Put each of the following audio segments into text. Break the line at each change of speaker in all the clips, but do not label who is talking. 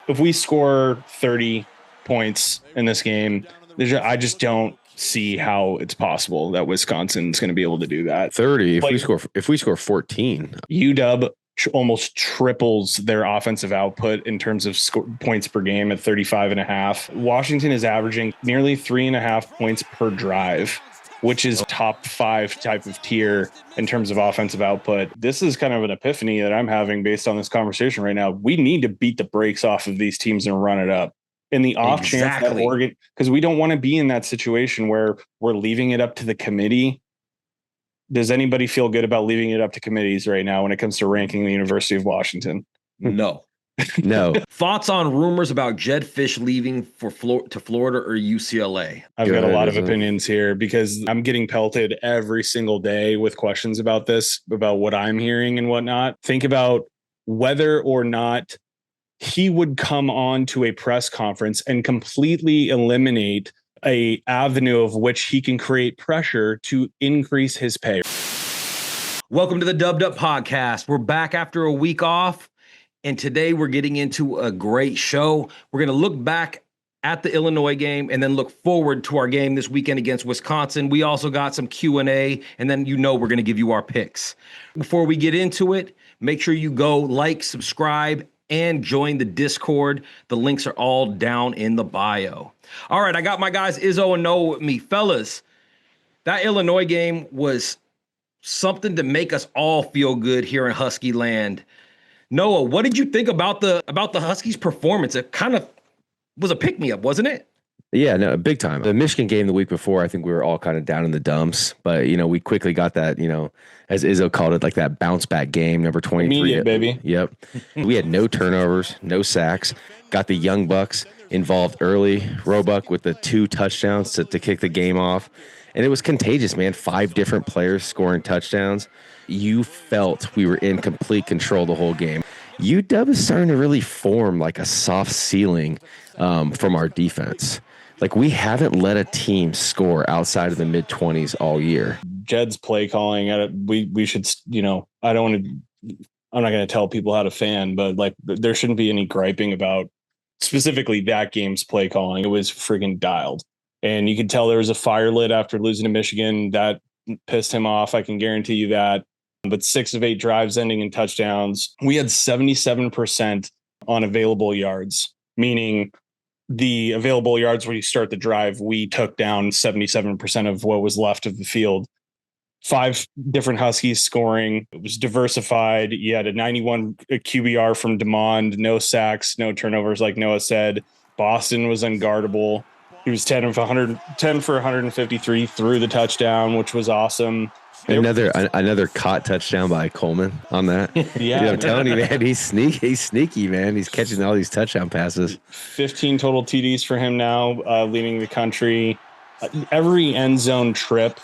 if we score 30 points in this game, I just don't see how it's possible that Wisconsin's going to be able to do that.
30. If we score 14,
UW almost triples their offensive output in terms of points per game at 35.5. Washington is averaging nearly 3.5 points per drive, which is top 5 type of tier in terms of offensive output. This is kind of an epiphany that I'm having based on this conversation right now. We need to beat the brakes off of these teams and run it up. In the off chance that Oregon, because we don't want to be in that situation where we're leaving it up to the committee. Does anybody feel good about leaving it up to committees right now when it comes to ranking the University of Washington?
No.
No.
Thoughts on rumors about Jedd Fisch leaving to Florida or UCLA?
I've got a lot of opinions here because I'm getting pelted every single day with questions about this, about what I'm hearing and whatnot. Think about whether or not he would come on to a press conference and completely eliminate a avenue of which he can create pressure to increase his pay.
Welcome to the Dubbed Up Podcast. We're back after a week off, and today we're getting into a great show. We're going to look back at the Illinois game and then look forward to our game this weekend against Wisconsin. We also got some Q&A, and then we're going to give you our picks. Before we get into it, make sure you go like, subscribe, and join the Discord. The links are all down in the bio. All right, I got my guys Izzo and Noah with me. Fellas, that Illinois game was something to make us all feel good here in Husky land. Noah, what did you think about the Huskies' performance? It kind of was a pick-me-up, wasn't it?
Yeah, no, big time. The Michigan game the week before, I think we were all kind of down in the dumps, but we quickly got that, as Izzo called it, like that bounce back game, number 23.
Immediate, baby.
Yep. We had no turnovers, no sacks, got the young bucks involved early. Roebuck with the 2 touchdowns to kick the game off. And it was contagious, man. 5 different players scoring touchdowns. You felt we were in complete control the whole game. UW is starting to really form like a soft ceiling from our defense. Like, we haven't let a team score outside of the mid-20s all year.
Jedd's play calling, we should, I'm not going to tell people how to fan, but like there shouldn't be any griping about specifically that game's play calling. It was friggin' dialed. And you could tell there was a fire lit after losing to Michigan. That pissed him off. I can guarantee you that. But 6 of 8 drives ending in touchdowns. We had 77% on available yards, meaning the available yards where you start the drive, we took down 77% of what was left of the field. 5 different Huskies scoring. It was diversified. You had a 91 QBR from DeMond, no sacks, no turnovers, like Noah said. Boston was unguardable. He was 10 for 153 through the touchdown, which was awesome.
Another caught touchdown by Coleman on that.
Yeah,
I'm telling you, man, he's sneaky, man. He's catching all these touchdown passes.
15 total TDs for him now, leading the country. Every end zone trip,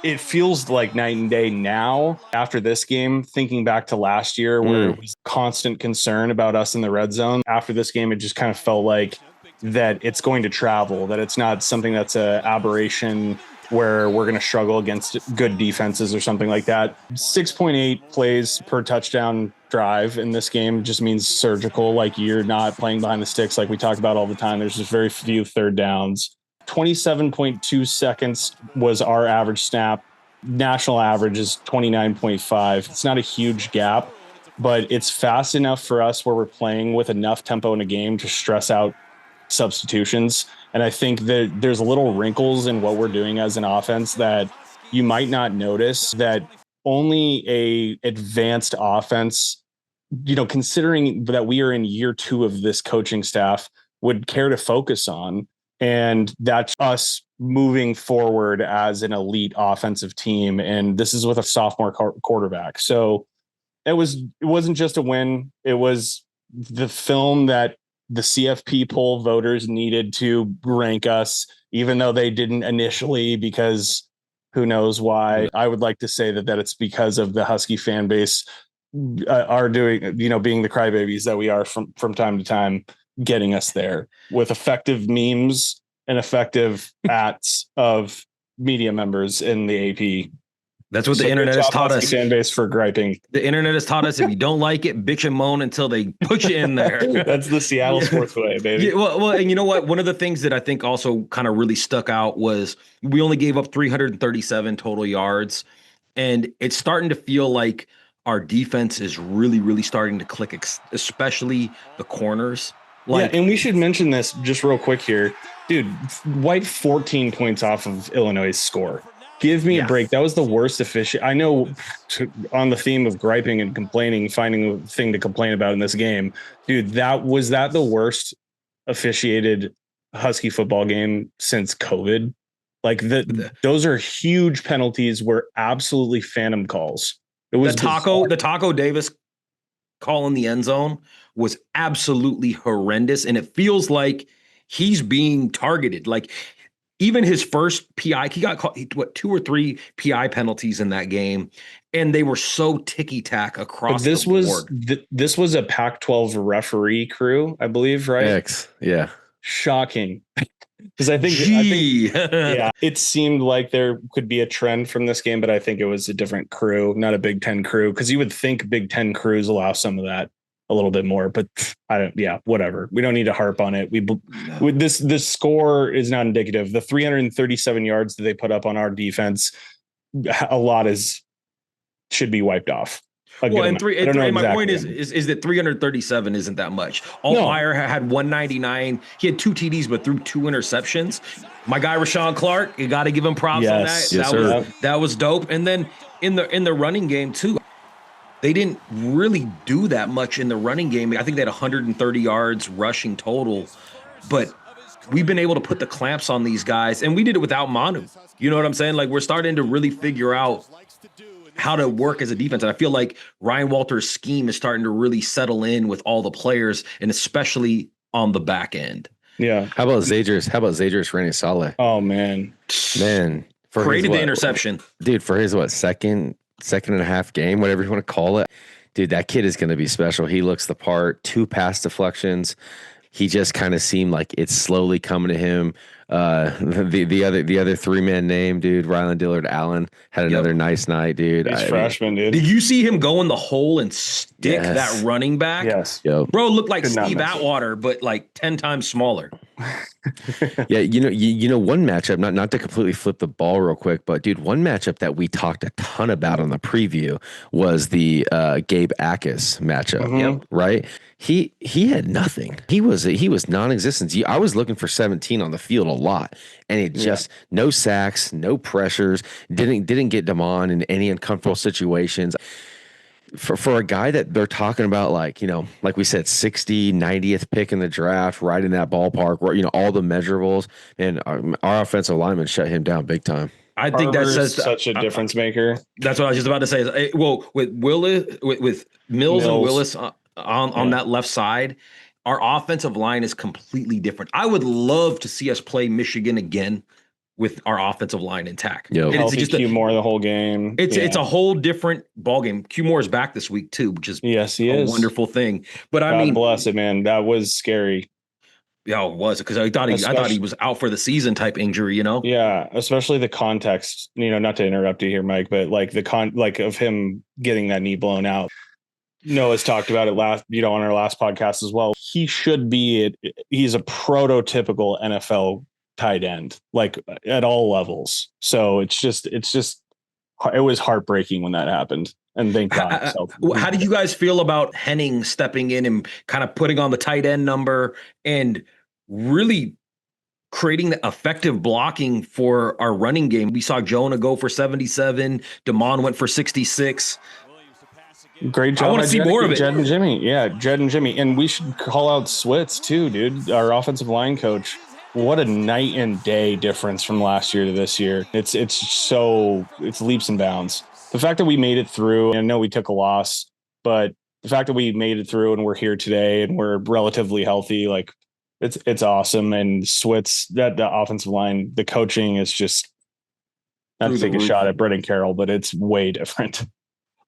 it feels like night and day now after this game, thinking back to last year where it was constant concern about us in the red zone. After this game, it just kind of felt like that it's going to travel, that it's not something that's an aberration where we're going to struggle against good defenses or something like that. 6.8 plays per touchdown drive in this game just means surgical, like you're not playing behind the sticks like we talk about all the time. There's just very few third downs. 27.2 seconds was our average snap. National average is 29.5. It's not a huge gap, but it's fast enough for us where we're playing with enough tempo in a game to stress out substitutions. And I think that there's little wrinkles in what we're doing as an offense that you might not notice, that only a advanced offense, considering that we are in year 2 of this coaching staff, would care to focus on. And that's us moving forward as an elite offensive team. And this is with a sophomore quarterback. So it wasn't just a win. It was the film that the CFP poll voters needed to rank us, even though they didn't initially, because who knows why. I would like to say that it's because of the Husky fan base are doing, being the crybabies that we are from time to time, getting us there with effective memes and effective acts of media members in the AP.
That's what
So
the internet
good
has
job,
taught
Husky
us.
fan base for griping.
The internet has taught us if you don't like it, bitch and moan until they put you in there.
That's the Seattle sports way, baby.
Yeah, well, and you know what? One of the things that I think also kind of really stuck out was we only gave up 337 total yards, and it's starting to feel like our defense is really, really starting to click, especially the corners. Like,
yeah, and we should mention this just real quick here. Dude, White 14 points off of Illinois' score. Give me a break. That was the worst official. I know on the theme of griping and complaining, finding a thing to complain about in this game, dude, that the worst officiated Husky football game since COVID. Like those are huge penalties, were absolutely phantom calls. It was
the Taco Davis call in the end zone was absolutely horrendous. And it feels like he's being targeted. Like, even his first PI, he got caught, 2 or 3 PI penalties in that game, and they were so ticky-tack across the board.
This was a Pac-12 referee crew, I believe, right?
Yeah.
Shocking. Because I think yeah, it seemed like there could be a trend from this game, but I think it was a different crew, not a Big Ten crew. Because you would think Big Ten crews allow some of that a little bit more, but whatever. We don't need to harp on it. This score is not indicative. The 337 yards that they put up on our defense, a lot should be wiped off.
Well, and my point is that 337 isn't that much. Altmaier had 199. He had 2 TDs, but threw 2 interceptions. My guy Rashawn Clark, you got to give him props on that.
Yes,
that was dope. And then in the running game too, they didn't really do that much in the running game. I think they had 130 yards rushing total, but we've been able to put the clamps on these guys, and we did it without Manu. You know what I'm saying? Like, we're starting to really figure out how to work as a defense. And I feel like Ryan Walter's scheme is starting to really settle in with all the players, and especially on the back end.
Yeah.
How about Zadrius Rennie Saleh?
Oh, man.
Created the interception.
Dude, for his second and a half game, whatever you want to call it. Dude, that kid is going to be special. He looks the part. 2 pass deflections. He just kind of seemed like it's slowly coming to him. The other 3-man name, dude, Rylan Dillard Allen had another nice night, dude.
He's freshman, dude.
Did you see him go in the hole and stick that running back?
Yes.
Bro looked like Steve Atwater, but like 10 times smaller.
Yeah, you know, one matchup, not to completely flip the ball real quick, but dude, one matchup that we talked a ton about on the preview was the Gabe Akis matchup, right? He had nothing. He was non-existent. I was looking for 17 on the field a lot, and it just no sacks, no pressures. Didn't get Damon in any uncomfortable situations. For a guy that they're talking about, like, you know, like we said, 60, 90th pick in the draft, right in that ballpark, where, you know, all the measurables, and our offensive lineman shut him down big time.
I think that says
such a difference maker.
That's what I was just about to say. Well, with Mills and Willis on that left side, our offensive line is completely different. I would love to see us play Michigan again with our offensive line intact.
It's just Q Moore the whole game.
It's a whole different ball game. Q Moore is back this week too, which is a wonderful thing. But
God bless it, man. That was scary.
Yeah, it was, because I thought he was out for the season type injury, you know?
Yeah, especially the context, you know, not to interrupt you here, Mike, but like of him getting that knee blown out. Noah's talked about it on our last podcast as well. He should be he's a prototypical NFL tight end, like at all levels. So it was heartbreaking when that happened. And thank God.
How did you guys feel about Henning stepping in and kind of putting on the tight end number and really creating the effective blocking for our running game? We saw Jonah go for 77. Damon went for 66.
Great job.
I want to see more of it.
Jed and Jimmy. Yeah, Jed and Jimmy. And we should call out Switz too, dude, our offensive line coach. What a night and day difference from last year to this year. It's leaps and bounds. The fact that we made it through, and I know we took a loss, but the fact that we made it through and we're here today and we're relatively healthy, like it's awesome. And Switz, the offensive line, the coaching is just, not to take a shot at Brett and Carroll, but it's way different.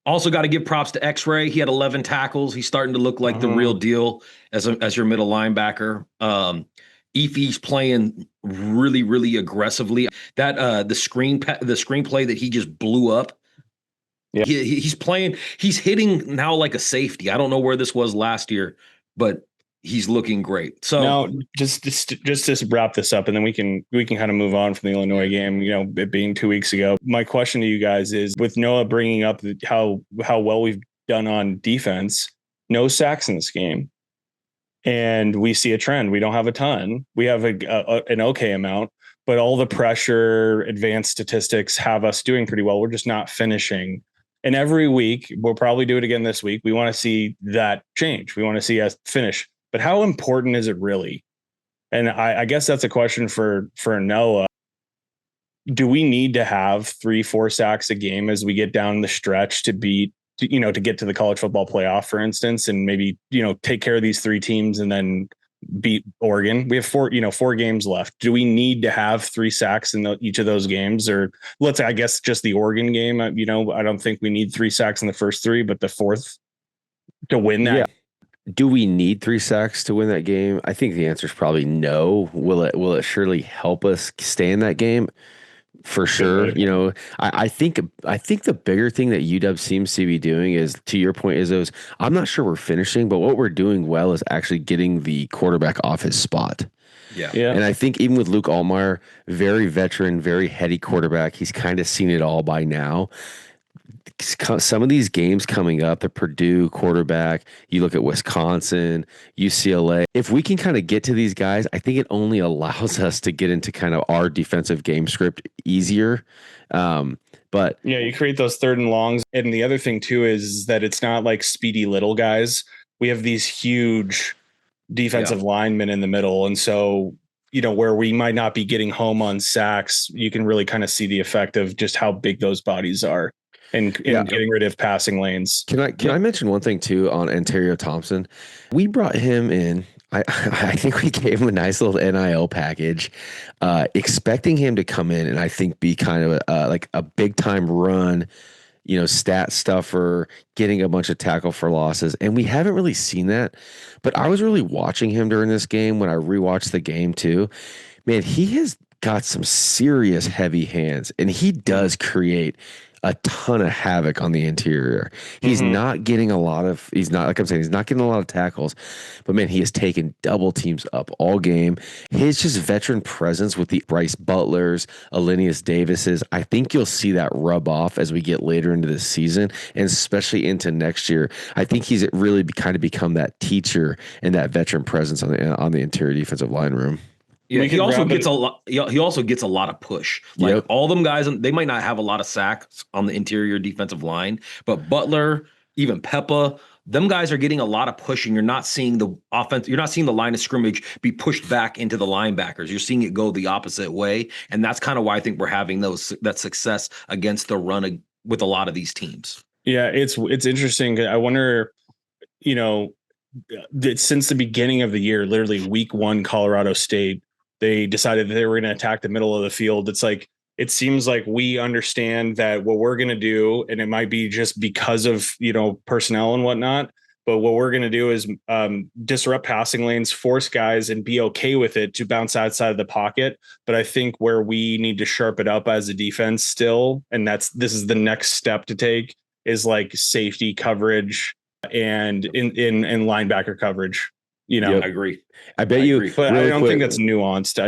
Also got to give props to X-Ray. He had 11 tackles. He's starting to look like the real deal as your middle linebacker. Ife's playing really, really aggressively. That the screenplay that he just blew up
Yeah.
He's playing. He's hitting now like a safety. I don't know where this was last year, but he's looking great. So
now, just to wrap this up, and then we can kind of move on from the Illinois game. It being 2 weeks ago. My question to you guys is, with Noah bringing up how well we've done on defense, no sacks in this game, and we see a trend. We don't have a ton. We have an okay amount, but all the pressure, advanced statistics have us doing pretty well. We're just not finishing. And every week, we'll probably do it again this week. We want to see that change. We want to see us finish. But how important is it really? And I guess that's a question for Noah. Do we need to have 3-4 sacks a game as we get down the stretch to beat, to get to the college football playoff, for instance, and maybe, take care of these 3 teams and then beat Oregon? We have 4 games left. Do we need to have 3 sacks in each of those games? Or I guess just the Oregon game, I don't think we need 3 sacks in the first 3, but the 4th to win that.
Yeah. Do we need 3 sacks to win that game? I think the answer is probably no. Will it surely help us stay in that game? For sure. I think the bigger thing that UW seems to be doing is, to your point, is I'm not sure we're finishing, but what we're doing well is actually getting the quarterback off his spot.
Yeah.
And I think even with Luke Altmaier, very veteran, very heady quarterback, he's kind of seen it all by now. Some of these games coming up, the Purdue quarterback, you look at Wisconsin, UCLA. If we can kind of get to these guys, I think it only allows us to get into kind of our defensive game script easier. But
yeah, you create those 3rd and longs. And the other thing too is that it's not like speedy little guys. We have these huge defensive linemen in the middle. And so, where we might not be getting home on sacks, you can really kind of see the effect of just how big those bodies are. And getting rid of passing lanes.
Can I mention one thing too on Ontario Thompson? We brought him in. I think we gave him a nice little NIL package, expecting him to come in and I think be kind of like a big time run, stat stuffer, getting a bunch of tackle for losses. And we haven't really seen that. But I was really watching him during this game when I rewatched the game too. Man, he has got some serious heavy hands, and he does create a ton of havoc on the interior. He's not getting a lot of, he's not getting a lot of tackles, but man, he has taken double teams up all game. His just veteran presence with the Bryce Butlers, Illinius Davises, I think you'll see that rub off as we get later into the season, and especially into next year. I think he's really kind of become that teacher and that veteran presence on the interior defensive line room.
Yeah, he also gets a lot. He also gets a lot of push. Like all them guys, they might not have a lot of sacks on the interior defensive line, but Butler, even Peppa, them guys are getting a lot of pushing. You're not seeing the offense. You're not seeing the line of scrimmage be pushed back into the linebackers. You're seeing it go the opposite way, and that's kind of why I think we're having that success against the run with a lot of these teams.
Yeah, it's interesting. I wonder, that since the beginning of the year, literally week 1, Colorado State, they decided that they were going to attack the middle of the field. It's like, it seems like we understand that what we're going to do, and it might be just because of, personnel and whatnot, but what we're going to do is disrupt passing lanes, force guys, and be okay with it to bounce outside of the pocket. But I think where we need to sharpen up as a defense still, and this is the next step to take, is like safety coverage and in linebacker coverage.
I agree.
I bet you,
but really I don't think that's nuanced.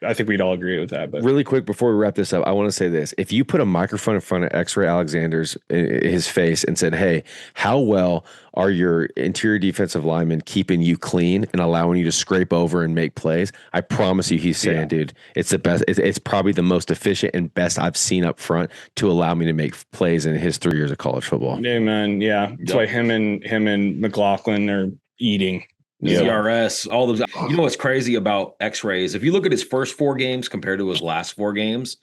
I think we'd all agree with that. But
really quick before we wrap this up, I want to say this: if you put a microphone in front of X-Ray Alexander's his face and said, "Hey, how well are your interior defensive linemen keeping you clean and allowing you to scrape over and make plays?" I promise you, he's saying, "Dude, it's the best. It's probably the most efficient and best I've seen up front to allow me to make plays in his 3 years of college football."
Amen. Yeah, that's why him and McLaughlin are eating.
CRS, all those. You know what's crazy about X-Rays? If you look at his first 4 games compared to his last 4 games,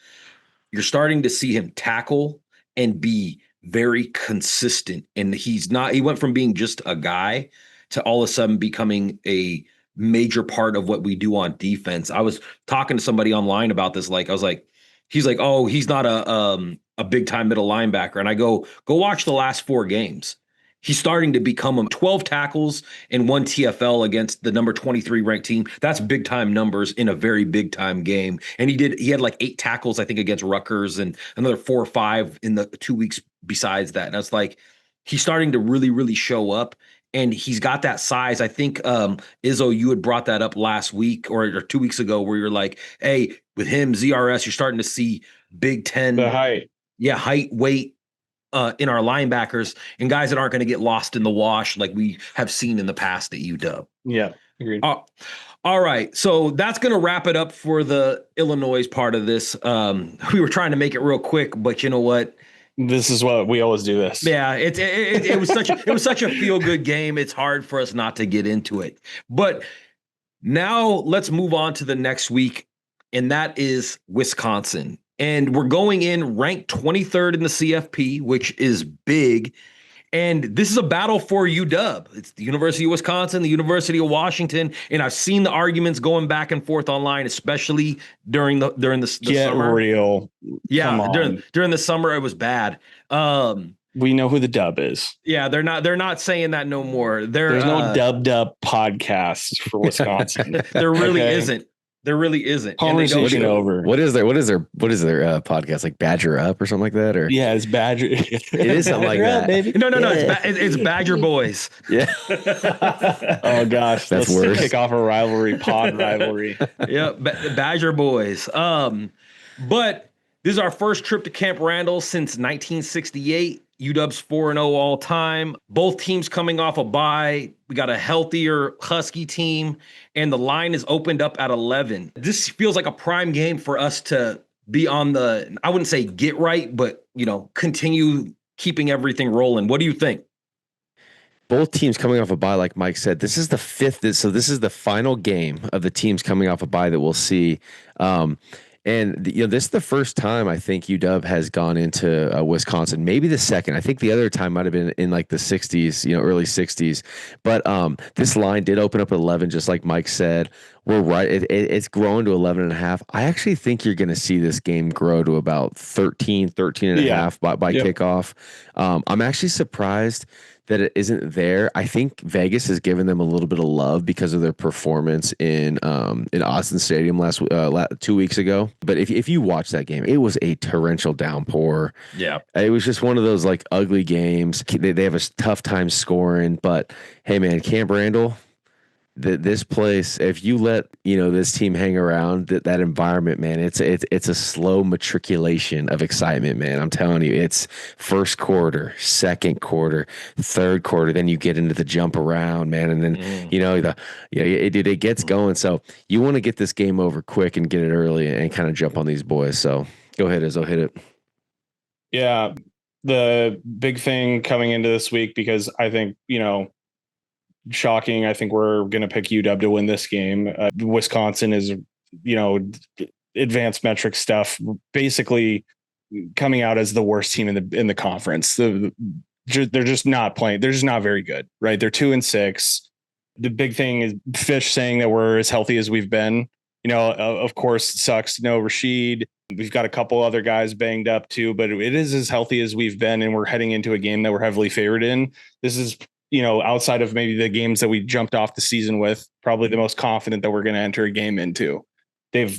you're starting to see him tackle and be very consistent. And he went from being just a guy to all of a sudden becoming a major part of what we do on defense. I was talking to somebody online about this. He's like, oh, he's not a big time middle linebacker. And I go watch the last 4 games. he's starting to become 12 tackles and 1 TFL against the number 23 ranked team. That's big time numbers in a very big time game. And he had like 8 tackles, I think, against Rutgers and another 4 or 5 in the 2 weeks besides that. And it's like, he's starting to really, really show up. And he's got that size. I think, Izzo, you had brought that up last week or 2 weeks ago where you're like, hey, with him, ZRS, you're starting to see Big Ten.
The height.
Yeah, height, weight in our linebackers and guys that aren't going to get lost in the wash like we have seen in the past at UW.
Yeah, agreed.
All right. So that's going to wrap it up for the Illinois part of this. We were trying to make it real quick, but you know what?
This is what we always do this.
Yeah, it was such a feel good game. It's hard for us not to get into it. But now let's move on to the next week, and that is Wisconsin. And we're going in ranked 23rd in the CFP, which is big. And this is a battle for UW. It's the University of Wisconsin, the University of Washington, and I've seen the arguments going back and forth online, especially during the
Get
summer.
Real.
Yeah, during the summer it was bad.
We know who the dub is.
Yeah, they're not saying that no more.
There's no dub podcast for Wisconsin.
There really isn't. There really isn't.
Conversation over.
What is their podcast, like Badger Up or something like that? Or
yeah, it's Badger.
It is something like that.
Baby.
No. It's Badger Boys.
Yeah.
Oh gosh,
that's
let's
worse.
Kick off a rivalry, pod rivalry.
Yeah, Badger Boys. But this is our first trip to Camp Randall since 1968. UW's 4-0 all time. Both teams coming off a bye. We got a healthier Husky team, and the line is opened up at 11. This feels like a prime game for us to be on the, I wouldn't say get right, but, continue keeping everything rolling. What do you think?
Both teams coming off a bye, like Mike said. This is the fifth. So this is the final game of the teams coming off a bye that we'll see. And this is the first time I think UW has gone into Wisconsin. Maybe the second. I think the other time might have been in like the 60s, early 60s. But this line did open up at 11, just like Mike said. We're right. It's grown to 11 and a half. I actually think you're going to see this game grow to about 13 and a half by kickoff. I'm actually surprised that it isn't there. I think Vegas has given them a little bit of love because of their performance in Austin Stadium 2 weeks ago. But if you watch that game, it was a torrential downpour.
Yeah,
it was just one of those like ugly games. They have a tough time scoring. But hey, man, Camp Randall. This place, if you let this team hang around, that environment, man, it's a slow matriculation of excitement, man. I'm telling you, it's first quarter, second quarter, third quarter, then you get into the jump around, man, and then it gets going. So you want to get this game over quick and get it early and kind of jump on these boys. So go ahead, Izzo, hit it.
Yeah, the big thing coming into this week, because I think shocking. I think we're going to pick UW to win this game. Wisconsin is, advanced metric stuff, basically coming out as the worst team in the conference. They're just not playing. They're just not very good, right? They're 2-6. The big thing is Fish saying that we're as healthy as we've been. Of course, it sucks. No Rashid. We've got a couple other guys banged up too, but it is as healthy as we've been, and we're heading into a game that we're heavily favored in. This is, outside of maybe the games that we jumped off the season with, probably the most confident that we're going to enter a game into. They're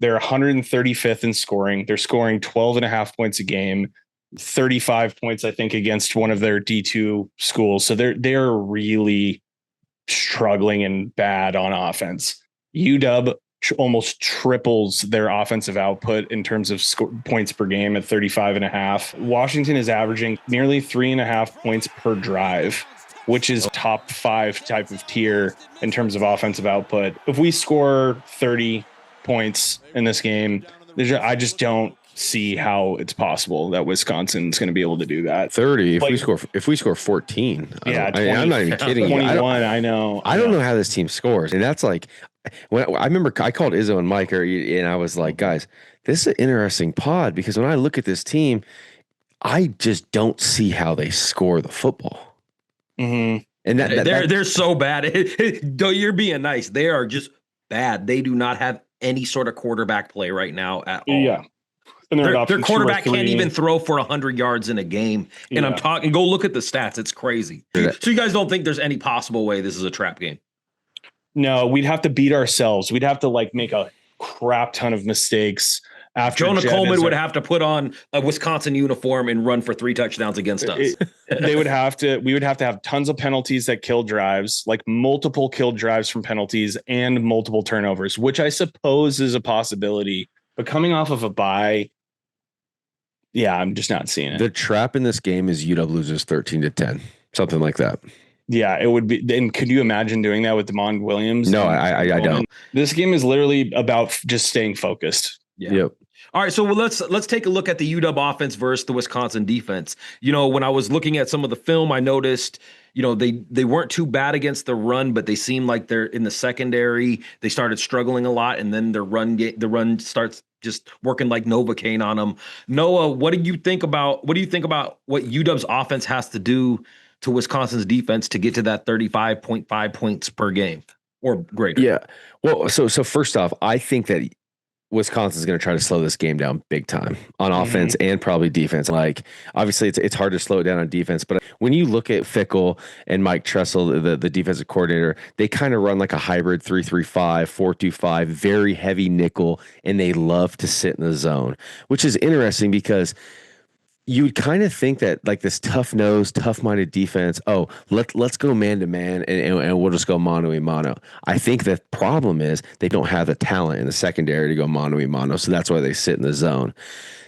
135th in scoring. They're scoring 12 and a half points a game, 35 points, I think, against one of their D2 schools. So they're really struggling and bad on offense. UW almost triples their offensive output in terms of points per game at 35 and a half. Washington is averaging nearly 3.5 points per drive, which is top 5 type of tier in terms of offensive output. If we score 30 points in this game, I just don't see how it's possible that Wisconsin's going to be able to do that.
30 if we score 14. I'm not even kidding.
21, I know.
I don't know how this team scores. And that's like, when I remember I called Izzo and Mike, and I was like, guys, this is an interesting pod, because when I look at this team, I just don't see how they score the football.
Mm-hmm.
And
they're so bad. Though you're being nice, they are just bad. They do not have any sort of quarterback play right now at all.
Yeah. And
their quarterback can't even throw for 100 yards in a game. And I'm talking, go look at the stats. It's crazy. So you guys don't think there's any possible way this is a trap game?
No, we'd have to beat ourselves. We'd have to like make a crap ton of mistakes. After
Jonah Coleman would have to put on a Wisconsin uniform and run for 3 touchdowns against us.
We would have to have tons of penalties that kill drives, like multiple killed drives from penalties and multiple turnovers, which I suppose is a possibility. But coming off of a bye, yeah, I'm just not seeing it.
The trap in this game is UW loses 13-10, something like that.
Yeah, it would be. And could you imagine doing that with DeMond Williams?
No, I don't.
This game is literally about just staying focused.
Yeah. Yep.
All right, so let's take a look at the UW offense versus the Wisconsin defense. You know, when I was looking at some of the film, I noticed, you know, they weren't too bad against the run, but they seemed like they're in the secondary. They started struggling a lot, and then the run starts just working like Novocaine on them. Noah, what do you think about what UW's offense has to do to Wisconsin's defense to get to that 35.5 points per game or greater?
Yeah. Well, so first off, I think that Wisconsin's going to try to slow this game down big time on offense and probably defense. Like, obviously, it's hard to slow it down on defense, but when you look at Fickell and Mike Tressel, the defensive coordinator, they kind of run like a hybrid 3-3-5, 4-2-5, very heavy nickel, and they love to sit in the zone, which is interesting because you would kind of think that like this tough-nosed, tough-minded defense, let's go man-to-man and we'll just go mano-a-mano. I think the problem is they don't have the talent in the secondary to go mano-a-mano, so that's why they sit in the zone.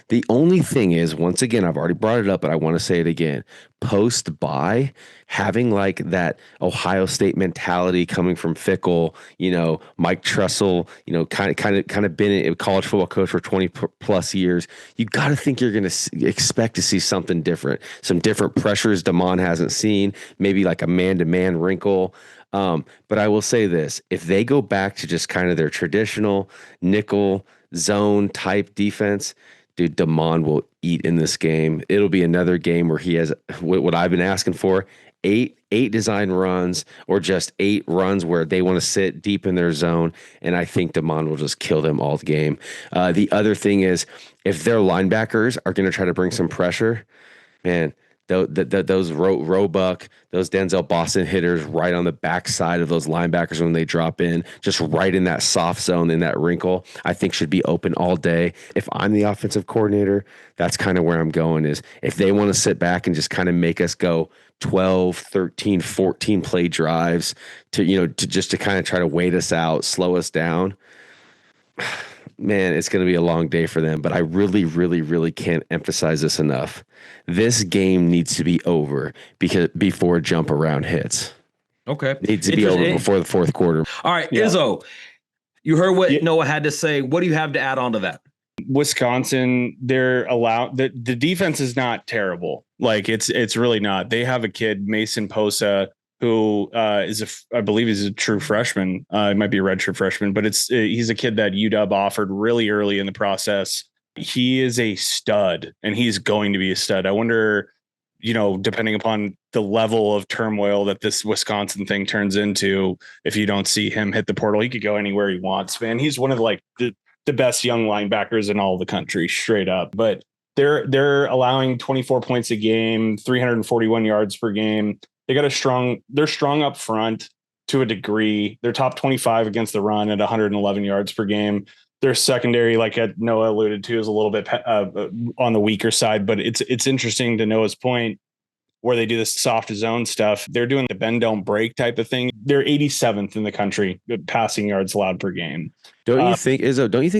The only thing is, once again, I've already brought it up, but I want to say it again. Post-bye, having like that Ohio State mentality coming from Fickell, you know, Mike Tressel, you know, kind of been a college football coach for 20 plus years. You got to think you're going to expect to see something different, some different pressures DeMond hasn't seen, maybe like a man-to-man wrinkle. But I will say this: if they go back to just kind of their traditional nickel zone type defense, dude, DeMond will eat in this game. It'll be another game where he has what I've been asking for, eight design runs or just 8 runs where they want to sit deep in their zone, and I think DeMond will just kill them all game. The other thing is, if their linebackers are going to try to bring some pressure, man, those Roebuck, those Denzel Boston hitters right on the backside of those linebackers when they drop in, just right in that soft zone, in that wrinkle, I think should be open all day. If I'm the offensive coordinator, that's kind of where I'm going, is if they want to sit back and just kind of make us go 12, 13, 14 play drives to kind of try to wait us out, slow us down, man, it's going to be a long day for them. But I really, really, really can't emphasize this enough. This game needs to be over before jump around hits.
Okay.
It needs to be over before the fourth quarter.
All right, yeah. Izzo, you heard what Noah had to say. What do you have to add on to that?
Wisconsin, they're allowed the defense is not terrible. Like it's really not. They have a kid, Mason Posa, who I believe he's a true freshman. It might be a redshirt freshman, but he's a kid that UW offered really early in the process. He is a stud, and he's going to be a stud. I wonder, you know, depending upon the level of turmoil that this Wisconsin thing turns into, if you don't see him hit the portal, he could go anywhere he wants, man. He's one of the best young linebackers in all of the country, straight up. But they're allowing 24 points a game, 341 yards per game. They're strong up front to a degree. They're top 25 against the run at 111 yards per game. Their secondary, like Noah alluded to, is a little bit on the weaker side, but it's interesting to Noah's point where they do this soft zone stuff. They're doing the bend, don't break type of thing. They're 87th in the country passing yards allowed per game.
Don't you think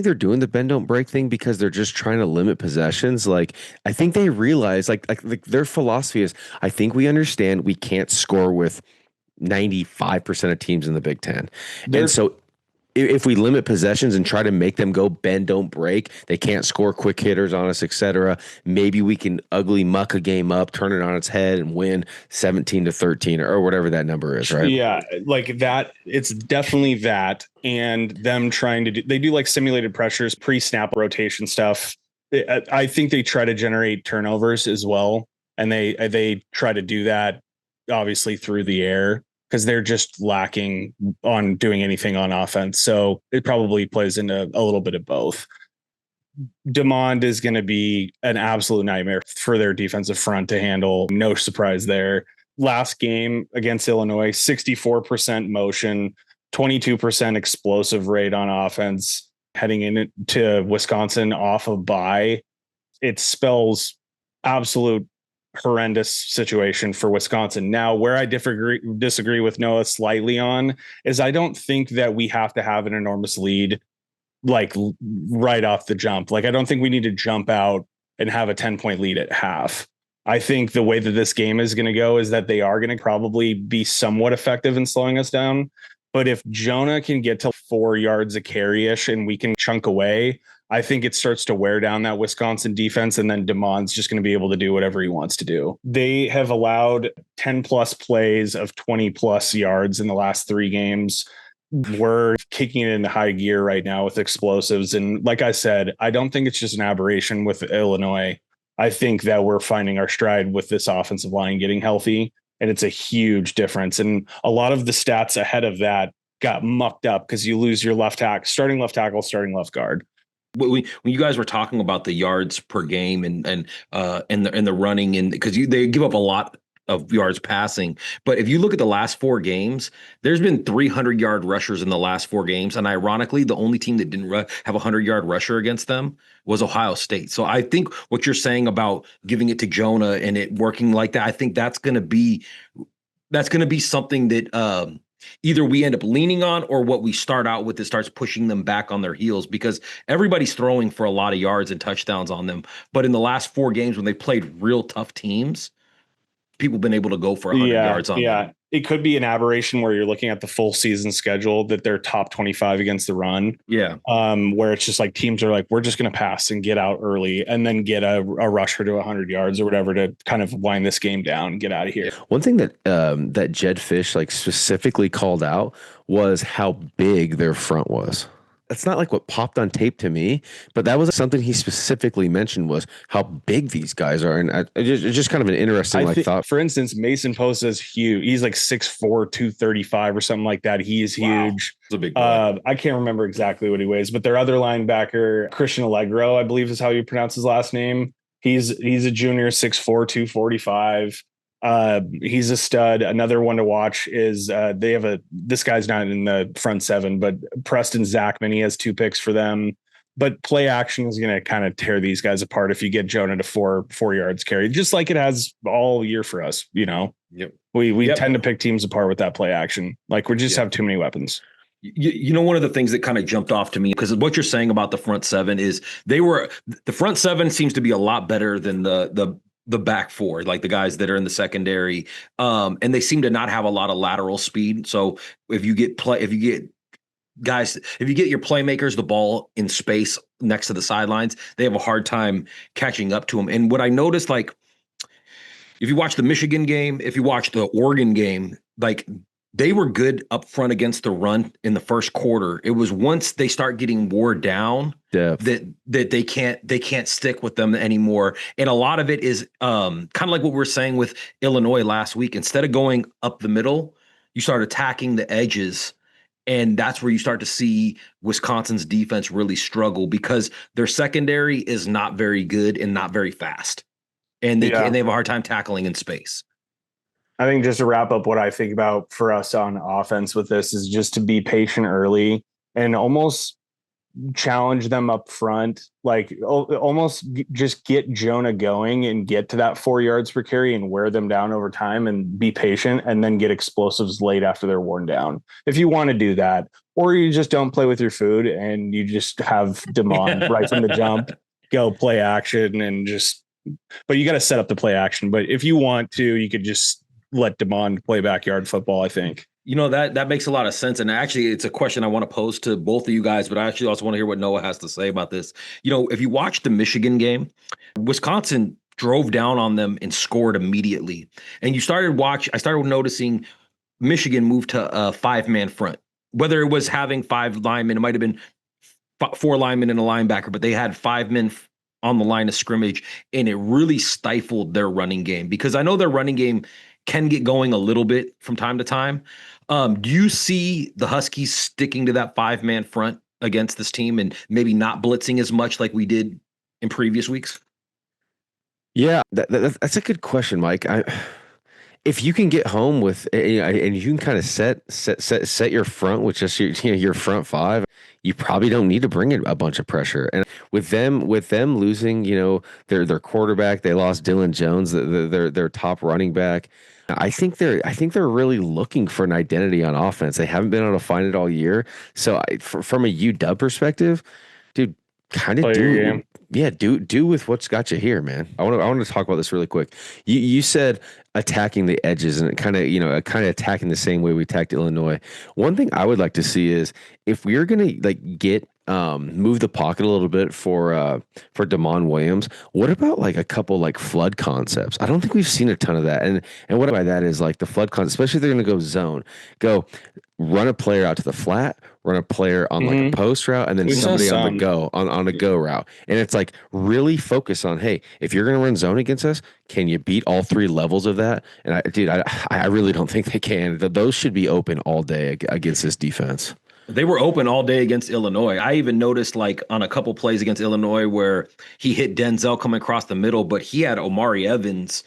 they're doing the bend, don't break thing because they're just trying to limit possessions? Like, I think they realize like their philosophy is, I think we understand we can't score with 95% of teams in the Big Ten. And so if we limit possessions and try to make them go bend, don't break, they can't score quick hitters on us, etc. Maybe we can ugly muck a game up, turn it on its head, and win 17-13 or whatever that number is, right?
Yeah, like that. It's definitely that, and them trying to they do like simulated pressures, pre-snap rotation stuff. I think they try to generate turnovers as well, and they try to do that obviously through the air, because they're just lacking on doing anything on offense. So it probably plays into a little bit of both. DeMond is going to be an absolute nightmare for their defensive front to handle. No surprise there. Last game against Illinois, 64% motion, 22% explosive rate on offense. Heading into Wisconsin off of bye, it spells absolute horrendous situation for Wisconsin. Now, where I disagree with Noah slightly on is I don't think that we have to have an enormous lead like right off the jump. Like, I don't think we need to jump out and have a 10-point lead at half. I think the way that this game is going to go is that they are going to probably be somewhat effective in slowing us down. But if Jonah can get to 4 yards a carry-ish and we can chunk away, I think it starts to wear down that Wisconsin defense, and then DeMond's just going to be able to do whatever he wants to do. They have allowed 10 plus plays of 20 plus yards in the last 3 games. We're kicking it into high gear right now with explosives. And like I said, I don't think it's just an aberration with Illinois. I think that we're finding our stride with this offensive line getting healthy, and it's a huge difference. And a lot of the stats ahead of that got mucked up because you lose your starting left tackle, starting left guard.
When you guys were talking about the yards per game and the running, and because they give up a lot of yards passing, but if you look at the last 4 games, there's been 300-yard rushers in the last 4 games, and ironically, the only team that didn't have a 100-yard rusher against them was Ohio State. So I think what you're saying about giving it to Jonah and it working like that, I think that's going to be something that either we end up leaning on, or what we start out with, it starts pushing them back on their heels, because everybody's throwing for a lot of yards and touchdowns on them. But in the last 4 games, when they played real tough teams, people have been able to go for 100 yards on them.
It could be an aberration where you're looking at the full season schedule that they're top 25 against the run.
Yeah.
Where it's just like teams are like, we're just going to pass and get out early and then get a rusher to 100 yards or whatever to kind of wind this game down and get out of here.
One thing that Jed Fish like specifically called out was how big their front was. That's not like what popped on tape to me, but that was something he specifically mentioned, was how big these guys are. And it's just kind of an interesting thought.
For instance, Mason Post is huge. He's like 6'4", 235 or something like that. He is huge.
It's a big boy.
I can't remember exactly what he weighs, but their other linebacker, Christian Allegro, I believe is how you pronounce his last name. He's a junior, 6'4", 245. He's a stud. Another one to watch is this guy's not in the front 7, but Preston Zachman, he has 2 picks for them. But play action is going to kind of tear these guys apart if you get Jonah to 4 yards carry, just like it has all year for us. You know, we tend to pick teams apart with that play action. Like we just have too many weapons.
You know, one of the things that kind of jumped off to me, because what you're saying about the front 7 is the front 7 seems to be a lot better than the back 4, like the guys that are in the secondary. And they seem to not have a lot of lateral speed. So if you get your playmakers the ball in space next to the sidelines, they have a hard time catching up to them. And what I noticed, like, if you watch the Michigan game, if you watch the Oregon game, like, they were good up front against the run in the first quarter. It was once they start getting wore down that they can't stick with them anymore. And a lot of it is kind of like what we were saying with Illinois last week. Instead of going up the middle, you start attacking the edges. And that's where you start to see Wisconsin's defense really struggle, because their secondary is not very good and not very fast. And they have a hard time tackling in space.
I think just to wrap up what I think about for us on offense with this is just to be patient early and almost challenge them up front, like almost just get Jonah going and get to that 4 yards per carry and wear them down over time, and be patient, and then get explosives late after they're worn down. If you want to do that, or you just don't play with your food and you just have DeMond right from the jump, go play action but you got to set up the play action. But if you want to, you could just let DeMond play backyard football, I think.
You know, that makes a lot of sense. And actually, it's a question I want to pose to both of you guys, but I actually also want to hear what Noah has to say about this. You know, if you watch the Michigan game, Wisconsin drove down on them and scored immediately. And I started noticing Michigan move to a 5-man front. Whether it was having 5 linemen, it might have been 4 linemen and a linebacker, but they had 5 men on the line of scrimmage, and it really stifled their running game, because I know their running game can get going a little bit from time to time. Do you see the Huskies sticking to that 5-man front against this team and maybe not blitzing as much like we did in previous weeks?
Yeah, that's a good question, Mike. If you can get home with and you can kind of set your front with just your front five, you probably don't need to bring in a bunch of pressure. And with them losing, their quarterback, they lost Dylan Jones, their top running back. I think they're really looking for an identity on offense. They haven't been able to find it all year. So from a UW perspective, dude, kind of
Play your game.
do with what's got you here, man. I want to talk about this really quick. You said attacking the edges and kind of attacking the same way we attacked Illinois. One thing I would like to see is if we're gonna like get move the pocket a little bit for Damon Williams. What about like a couple like flood concepts? I don't think we've seen a ton of that. And what by that is like the flood concept, especially if they're going to go zone, go run a player out to the flat, run a player on like a post route, and then somebody on the go on a go route. And it's like really focus on, hey, if you're going to run zone against us, can you beat all three levels of that? And I really don't think they can. Those should be open all day against this defense.
They were open all day against Illinois. I even noticed like on a couple plays against Illinois where he hit Denzel coming across the middle, but he had Omari Evans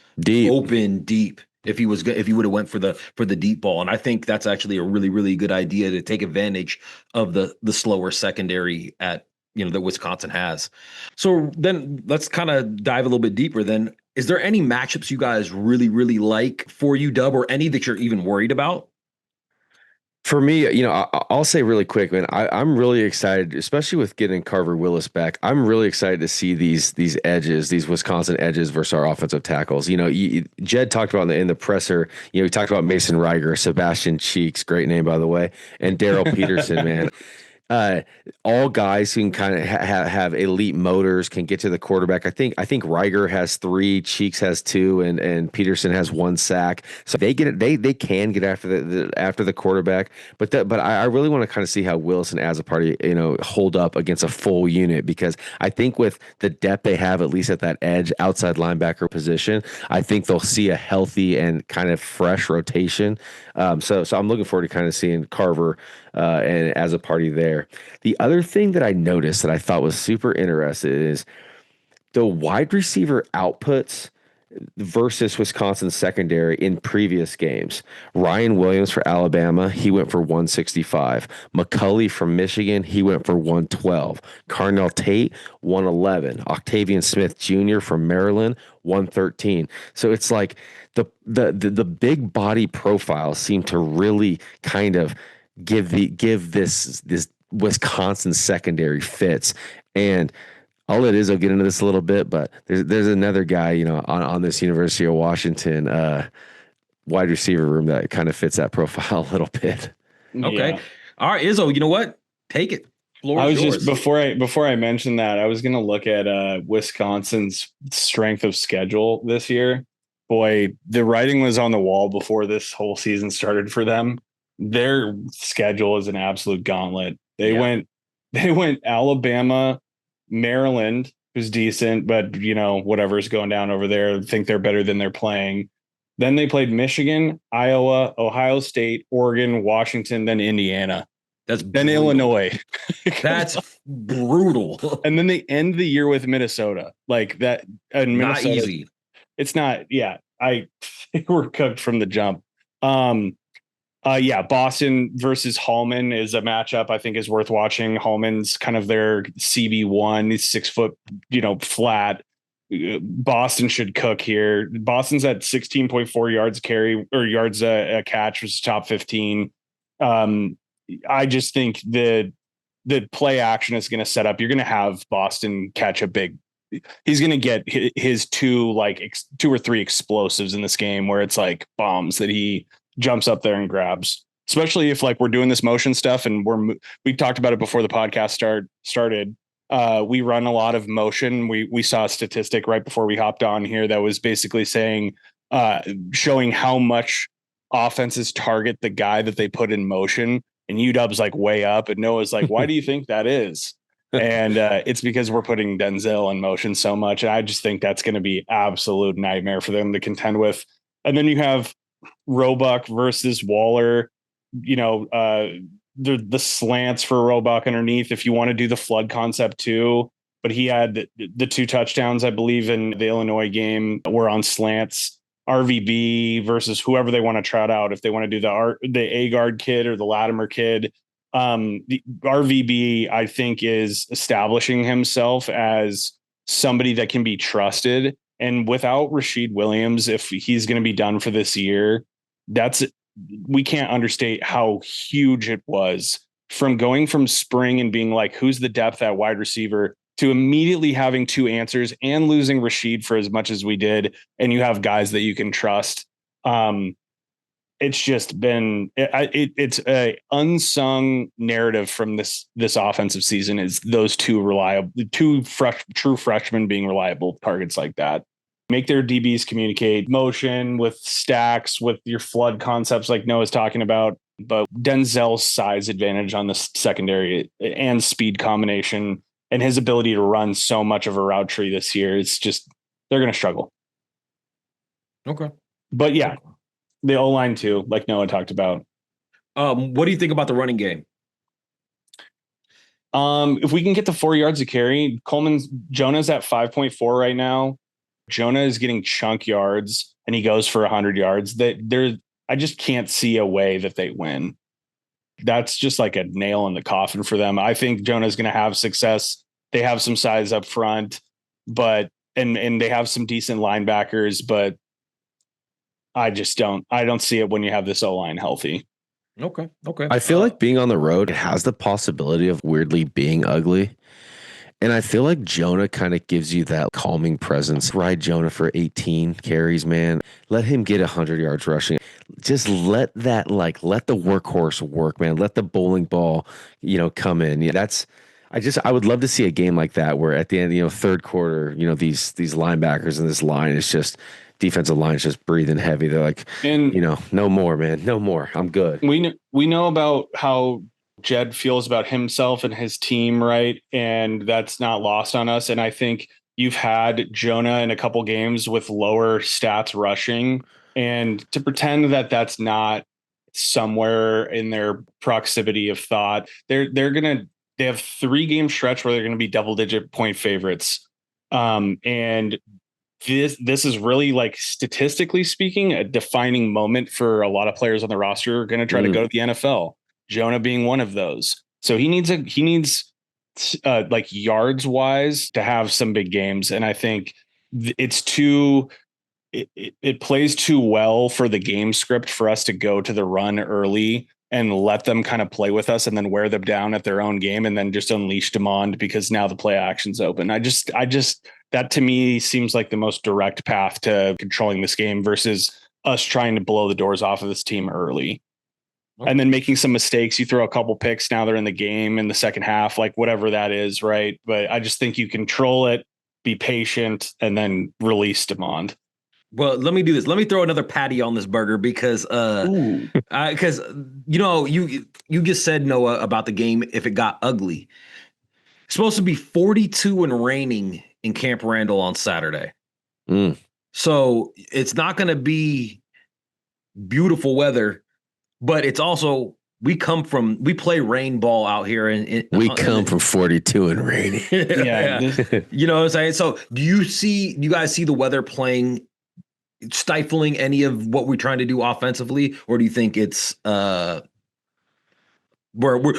open deep if he would have went for the deep ball. And I think that's actually a really, really good idea to take advantage of the slower secondary that Wisconsin has. So then let's kind of dive a little bit deeper then. Is there any matchups you guys really, really like for UW or any that you're even worried about?
For me, I'll say really quick, man. I'm really excited, especially with getting Carver Willis back. I'm really excited to see these edges, these Wisconsin edges versus our offensive tackles. Jed talked about in the presser. He talked about Mason Reiger, Sebastian Cheeks, great name by the way, and Daryl Peterson, man. All guys who can kind of have elite motors, can get to the quarterback. I think Reiger has 3, Cheeks has 2, and Peterson has 1 sack. So they get it. They can get after the quarterback. But I really want to kind of see how Wilson as a party hold up against a full unit, because I think with the depth they have, at least at that edge outside linebacker position, I think they'll see a healthy and kind of fresh rotation. So I'm looking forward to kind of seeing Carver and as a party there. The other thing that I noticed that I thought was super interesting is the wide receiver outputs versus Wisconsin secondary in previous games. Ryan Williams for Alabama, he went for 165. McCulley from Michigan, he went for 112. Carnell Tate, 111. Octavian Smith Jr. from Maryland, 113. So it's like the big body profiles seem to really kind of give this Wisconsin secondary fits. And I'll let Izzo get into this a little bit, but there's another guy, on this University of Washington wide receiver room that kind of fits that profile a little bit.
Okay.
Yeah.
All right, Izzo, you know what? Take it.
I was just before I mentioned that, I was going to look at Wisconsin's strength of schedule this year. Boy, the writing was on the wall before this whole season started for them. Their schedule is an absolute gauntlet. They went Alabama, Maryland, who's decent, but whatever's going down over there, I think they're better than they're playing. Then they played Michigan, Iowa, Ohio State, Oregon, Washington, then Indiana. Then Illinois.
That's brutal.
And then they end the year with Minnesota. Like that. And
not easy.
It's not. Yeah, I think we're cooked from the jump. Boston versus Hallman is a matchup I think is worth watching. Hallman's kind of their CB1. He's 6 foot, flat. Boston should cook here. Boston's at 16.4 yards carry or yards a catch, which is top 15. I just think the play action is going to set up. You're going to have Boston catch a big. He's going to get his 2 or 3 explosives in this game where it's like bombs that he jumps up there and grabs, especially if we're doing this motion stuff and we talked about it before the podcast started. We run a lot of motion. We saw a statistic right before we hopped on here that was basically saying, showing how much offenses target the guy that they put in motion, and UW's way up, and Noah's why do you think that is? And it's because we're putting Denzel in motion so much. And I just think that's going to be absolute nightmare for them to contend with. And then you have Roebuck versus Waller. the slants for Roebuck underneath if you want to do the flood concept too. But he had the 2 touchdowns, I believe, in the Illinois game were on slants. RVB versus whoever they want to trot out. If they want to do the A-guard kid or the Latimer kid, the RVB, I think, is establishing himself as somebody that can be trusted. And without Rashid Williams, if he's going to be done for this year, we can't understate how huge it was from going from spring and being like, who's the depth at wide receiver, to immediately having 2 answers and losing Rashid for as much as we did. And you have guys that you can trust. It's just been, it's a unsung narrative from this offensive season is those 2 true freshmen being reliable targets like that. Make their DBs communicate motion with stacks, with your flood concepts like Noah's talking about. But Denzel's size advantage on the secondary and speed combination and his ability to run so much of a route tree this year, it's just, they're going to struggle.
Okay.
But yeah, the O-line too, like Noah talked about.
What do you think about the running game?
If we can get to 4 yards of carry, Jonah's at 5.4 right now. Jonah is getting chunk yards and he goes for 100 yards. I just can't see a way that they win. That's just like a nail in the coffin for them. I think Jonah's going to have success. They have some size up front, but and they have some decent linebackers, but I don't see it when you have this O-line healthy.
Okay.
I feel like being on the road has the possibility of weirdly being ugly. And I feel like Jonah kind of gives you that calming presence. Ride Jonah for 18 carries, man. Let him get 100 yards rushing. Just let the workhorse work, man. Let the bowling ball, come in. Yeah, I would love to see a game like that where at the end, third quarter, these linebackers and this line is just defensive line is just breathing heavy. They're like, no more, man, no more. I'm good.
We know about how Jed feels about himself and his team, right? And that's not lost on us. And I think you've had Jonah in a couple games with lower stats rushing, and to pretend that that's not somewhere in their proximity of thought, they have 3-game stretch where they're going to be double-digit point favorites. And this is really, like, statistically speaking, a defining moment for a lot of players on the roster who are going to try to go to the NFL. Jonah being one of those. So he needs like yards wise to have some big games. And I think it plays too well for the game script for us to go to the run early and let them kind of play with us and then wear them down at their own game and then just unleash demand because now the play action's open. I just that to me seems like the most direct path to controlling this game versus us trying to blow the doors off of this team early. Okay. And then making some mistakes. You throw a couple picks. Now they're in the game in the second half, like whatever that is. Right. But I just think you control it, be patient, and then release demand.
Well, let me do this. Let me throw another patty on this burger because you just said, Noah, about the game if it got ugly. It's supposed to be 42 and raining in Camp Randall on Saturday. So it's not going to be beautiful weather, but it's also we play rain ball out here and
we come from 42 and rainy.
Yeah. You know what I'm saying? So do you guys see the weather stifling any of what we're trying to do offensively, or do you think it's where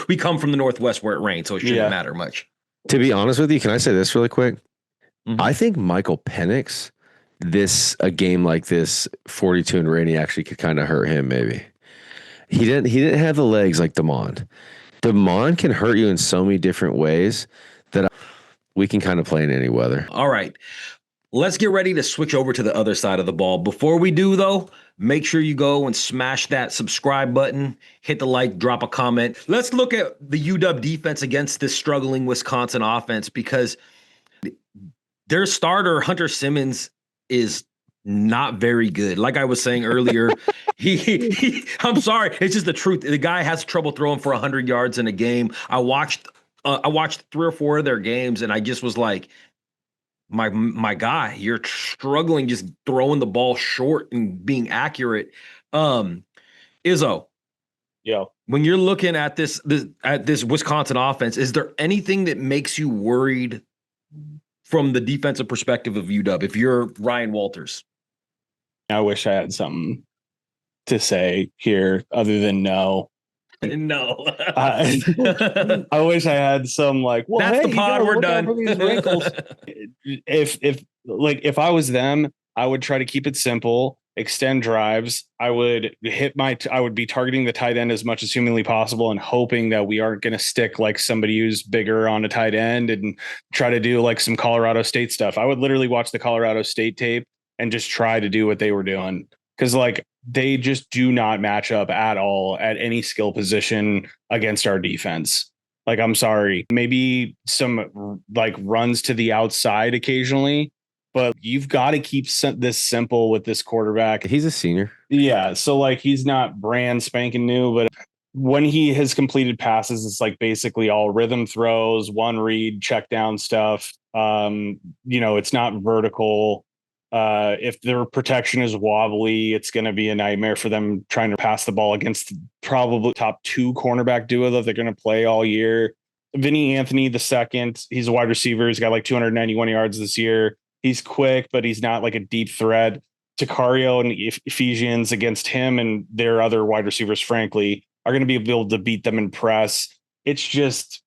we come from the Northwest where it rains, so it shouldn't matter much?
To be honest with you, can I say this really quick? Mm-hmm. I think Michael Penix, a game like this, 42 and rainy, actually could kind of hurt him. Maybe he didn't have the legs like Damon. Damon can hurt you in so many different ways that we can kind of play in any weather.
All right. Let's get ready to switch over to the other side of the ball. Before we do, though, make sure you go and smash that subscribe button, hit the like, drop a comment. Let's look at the UW defense against this struggling Wisconsin offense, because their starter, Hunter Simmons, is not very good. Like I was saying earlier, I'm sorry, it's just the truth. The guy has trouble throwing for 100 yards in a game. I watched 3 or 4 of their games, and I just was like, my guy, you're struggling just throwing the ball short and being accurate. Izzo.
Yeah.
When you're looking at this Wisconsin offense, is there anything that makes you worried from the defensive perspective of UW if you're Ryan Walters?
I wish I had something to say here other than no.
No.
I wish I had some well,
that's
hey,
the pod. We're done.
For these wrinkles. If I was them, I would try to keep it simple, extend drives. I would be targeting the tight end as much as humanly possible and hoping that we aren't going to stick somebody who's bigger on a tight end and try to do some Colorado State stuff. I would literally watch the Colorado State tape and just try to do what they were doing. Because they just do not match up at all at any skill position against our defense. I'm sorry, maybe some runs to the outside occasionally, but you've got to keep this simple with this quarterback.
He's a senior.
Yeah. So he's not brand spanking new, but when he has completed passes, it's basically all rhythm throws, one read, check down stuff. It's not vertical. If their protection is wobbly, it's going to be a nightmare for them trying to pass the ball against probably top 2 cornerback duo that they're going to play all year. Vinny Anthony, the second, he's a wide receiver. He's got 291 yards this year. He's quick, but he's not a deep threat. Takario and Ephesians against him and their other wide receivers, frankly, are going to be able to beat them in press. It's just,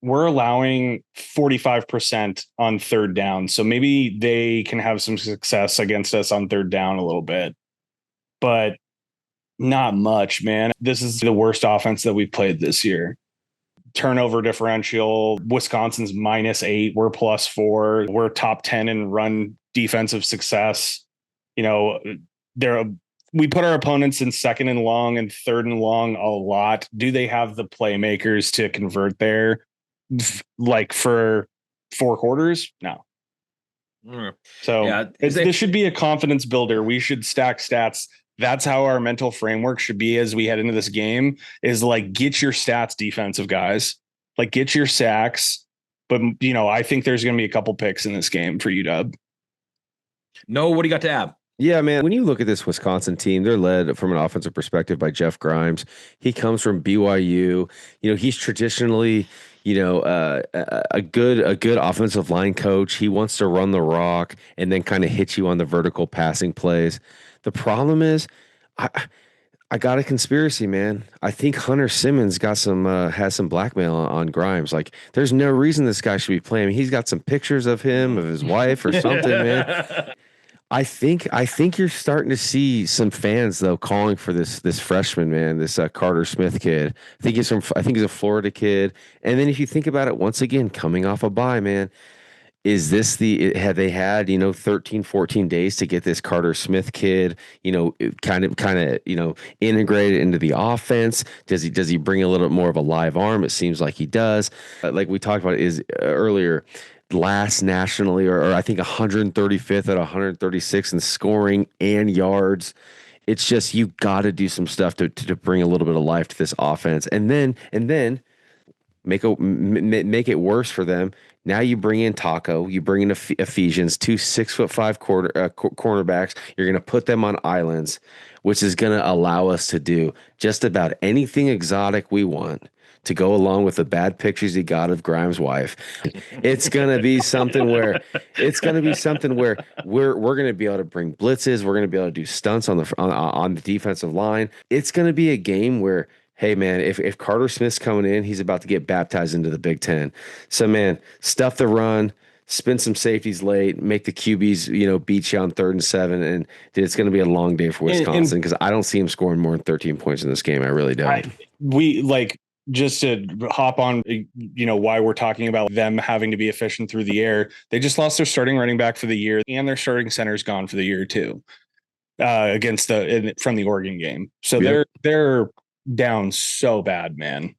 we're allowing 45% on third down. So maybe they can have some success against us on third down a little bit, but not much, man. This is the worst offense that we've played this year. Turnover differential, Wisconsin's -8. We're +4. We're top 10 in run defensive success. We put our opponents in second and long and third and long a lot. Do they have the playmakers to convert there? For 4 quarters? No. So yeah, this should be a confidence builder. We should stack stats. That's how our mental framework should be as we head into this game is get your stats, defensive guys, get your sacks. But, I think there's going to be a couple picks in this game for UW.
No, what do you got to add?
Yeah, man, when you look at this Wisconsin team, they're led from an offensive perspective by Jeff Grimes. He comes from BYU. He's traditionally, a good offensive line coach. He wants to run the rock and then kind of hit you on the vertical passing plays. The problem is, I got a conspiracy, man. I think Hunter Simmons got has some blackmail on Grimes. There's no reason this guy should be playing. He's got some pictures of him, of his wife or something, man. I think you're starting to see some fans though calling for this freshman, man, this Carter Smith kid. I think he's a Florida kid. And then if you think about it, once again, coming off a bye, man, have they had 13, 14 days to get this Carter Smith kid kind of integrated into the offense? Does he bring a little bit more of a live arm? It seems like he does. Like we talked about earlier, last nationally, or I think 135th at 136 in scoring and yards. It's just, you got to do some stuff to bring a little bit of life to this offense, and then make it worse for them. Now you bring in Taco, you bring in Ephesians, 2 6'5" cornerbacks. You're going to put them on islands, which is going to allow us to do just about anything exotic we want to go along with the bad pictures he got of Grimes' wife. It's going to be something where we're going to be able to bring blitzes. We're going to be able to do stunts on the defensive line. It's going to be a game where, hey, man, if Carter Smith's coming in, he's about to get baptized into the Big Ten. So, man, stuff the run, spin some safeties late, make the QBs, beat you on 3rd and 7. And dude, it's going to be a long day for Wisconsin because I don't see him scoring more than 13 points in this game. I really don't.
Just to hop on, why we're talking about them having to be efficient through the air. They just lost their starting running back for the year, and their starting center's gone for the year too, from the Oregon game. So they're down so bad, man.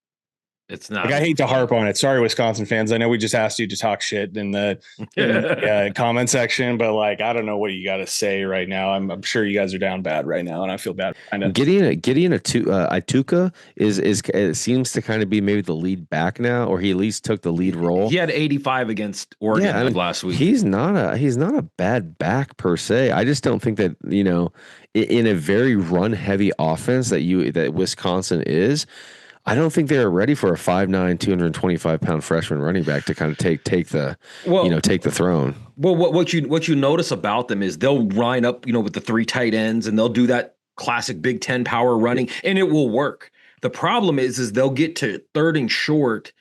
It's not.
Like, I hate to harp on it. Sorry, Wisconsin fans. I know we just asked you to talk shit in the comment section, but like, I don't know what you got to say right now. I'm sure you guys are down bad right now, and I feel bad.
Gideon Ituka is it seems to kind of be maybe the lead back now, or he at least took the lead role.
He had 85 against Oregon last week.
He's not a bad back per se. I just don't think that, in a very run heavy offense that Wisconsin is, I don't think they're ready for a 5'9", 225-pound freshman running back to kind of take the throne.
Well, what you notice about them is they'll line up, with the 3 tight ends, and they'll do that classic Big Ten power running, and it will work. The problem is they'll get to 3rd and short,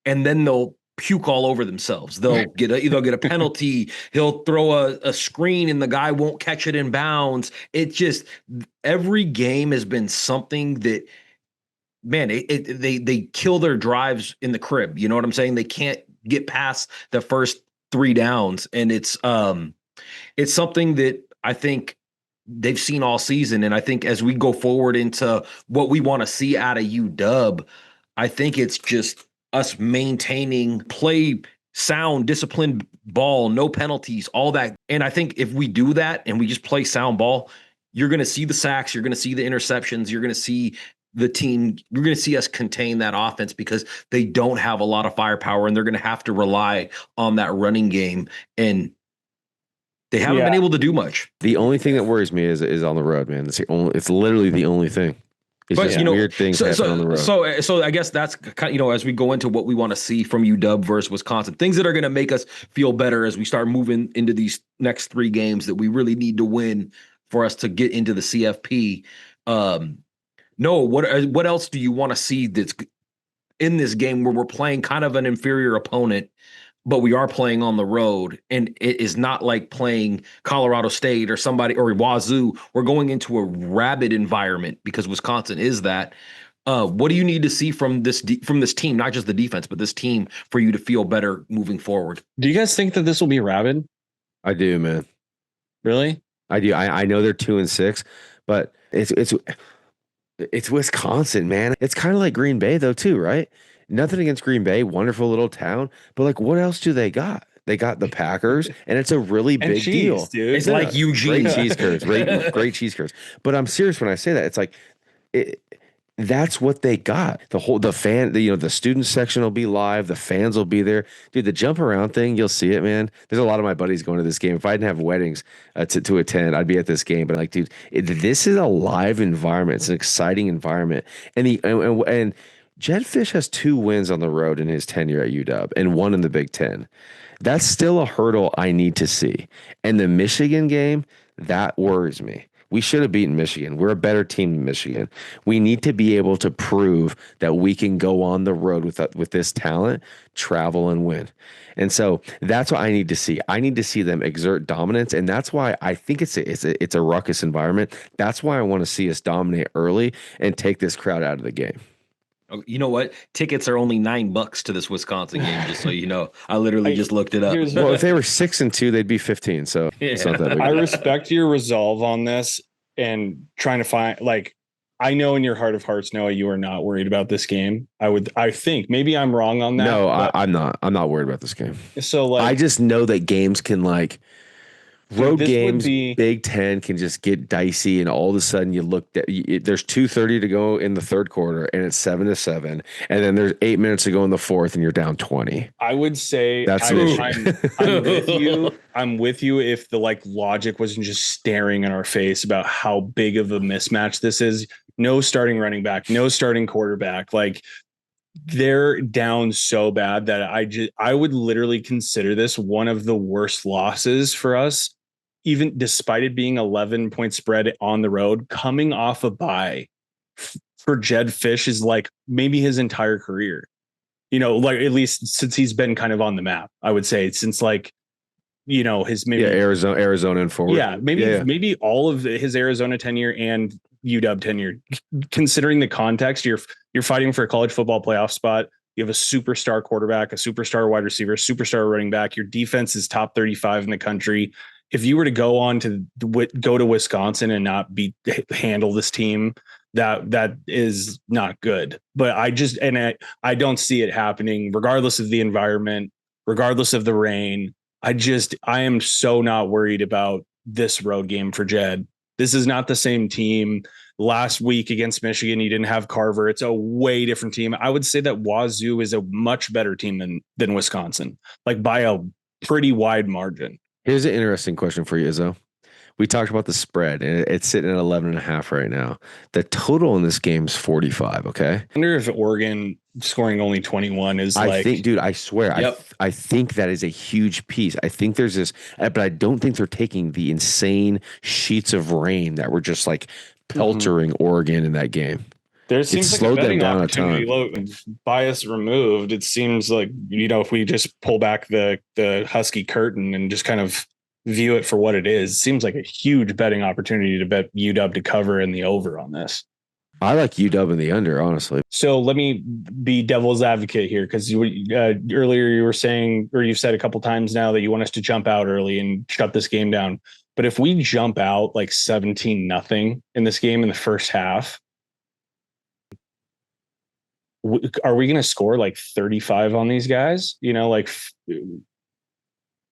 and then they'll puke all over themselves. They'll get a penalty. He'll throw a screen, and the guy won't catch it in bounds. It just, every game has been something that, man, they kill their drives in the crib. You know what I'm saying? They can't get past the first 3 downs, and it's something that I think they've seen all season. And I think as we go forward into what we want to see out of UW, I think it's just us maintaining play sound, disciplined ball, no penalties, all that. And I think if we do that and we just play sound ball, you're going to see the sacks, you're going to see the interceptions, you're going to see the team, you're going to see us contain that offense, because they don't have a lot of firepower, and they're going to have to rely on that running game, and they haven't been able to do much.
The only thing that worries me is on the road, man. It's literally the only thing. It's just weird things happen on the road.
So I guess that's kind of, as we go into what we want to see from UW versus Wisconsin, things that are going to make us feel better as we start moving into these next 3 games that we really need to win for us to get into the CFP. No, what else do you want to see that's in this game where we're playing kind of an inferior opponent, but we are playing on the road, and it is not like playing Colorado State or somebody, or Wazoo. We're going into a rabid environment, because Wisconsin is that. What do you need to see from this team, not just the defense, but this team, for you to feel better moving forward?
Do you guys think that this will be rabid?
I do, man.
Really?
I do. I know they're 2-6, but it's Wisconsin, man. It's kind of like Green Bay, though, too, right? Nothing against Green Bay, wonderful little town, but like, what else do they got? They got the Packers, and it's a really big deal.
Dude.
It's like Eugene.
Great cheese curds, great cheese curds. But I'm serious when I say that. It's like, that's what they got. The student section will be live. The fans will be there. Dude, the jump around thing, you'll see it, man. There's a lot of my buddies going to this game. If I didn't have weddings to attend, I'd be at this game. But like, dude, this is a live environment. It's an exciting environment. And Jed Fish has 2 wins on the road in his tenure at UW and 1 in the Big Ten. That's still a hurdle I need to see. And the Michigan game, that worries me. We should have beaten Michigan. We're a better team than Michigan. We need to be able to prove that we can go on the road with this talent, travel, and win. And so that's what I need to see. I need to see them exert dominance, and that's why I think it's a ruckus environment. That's why I want to see us dominate early and take this crowd out of the game.
You know what? Tickets are only $9 to this Wisconsin game, just so you know. I literally just looked it up.
Well, if they were 6-2, they'd be 15. So it's not that big.
I respect your resolve on this and trying to find, like, I know in your heart of hearts, Noah, you are not worried about this game. I think maybe I'm wrong on that.
No, I'm not. I'm not worried about this game.
So like,
I just know that games can road games, Big Ten can just get dicey, and all of a sudden you look at there's 2:30 to go in the 3rd quarter, and it's 7-7, and then there's 8 minutes to go in the 4th, and you're down 20.
I would say
that's
I'm with you. I'm with you if the logic wasn't just staring in our face about how big of a mismatch this is. No starting running back, no starting quarterback. They're down so bad that I would literally consider this one of the worst losses for us, even despite it being 11-point spread on the road, coming off a bye for Jed Fish is maybe his entire career, at least since he's been kind of on the map, I would say since his maybe
Arizona and forward.
Yeah. Maybe all of his Arizona tenure and UW tenure, considering the context, you're fighting for a college football playoff spot. You have a superstar quarterback, a superstar wide receiver, superstar running back. Your defense is top 35 in the country. If you were to go on to go to Wisconsin and not handle this team That is not good. But I don't see it happening regardless of the environment, regardless of the rain. I am so not worried about this road game for Jed. This is not the same team. Last week against Michigan, you didn't have Carver. It's a way different team. I would say that Wazoo is a much better team than Wisconsin, like by a pretty wide margin.
Here's an interesting question for you, Izzo. We talked about the spread, and it's sitting at 11.5 right now. The total in this game is 45. Okay.
I wonder if Oregon scoring only 21 is
I think, dude, I swear,
Yep.
I think that is a huge piece. I think there's this, but I don't think they're taking the insane sheets of rain that were just like peltering Oregon in that game.
There seems like
slowed
a
them
betting
down a
opportunity. Bias removed. It seems like, if we just pull back the Husky curtain and just kind of view it for what it is, it seems like a huge betting opportunity to bet UW to cover in the over on this.
I like UW in the under, honestly.
So let me be devil's advocate here, because earlier you were saying, or you've said a couple times now, that you want us to jump out early and shut this game down. But if we jump out like 17-0 in this game in the first half, are we going to score like 35 on these guys?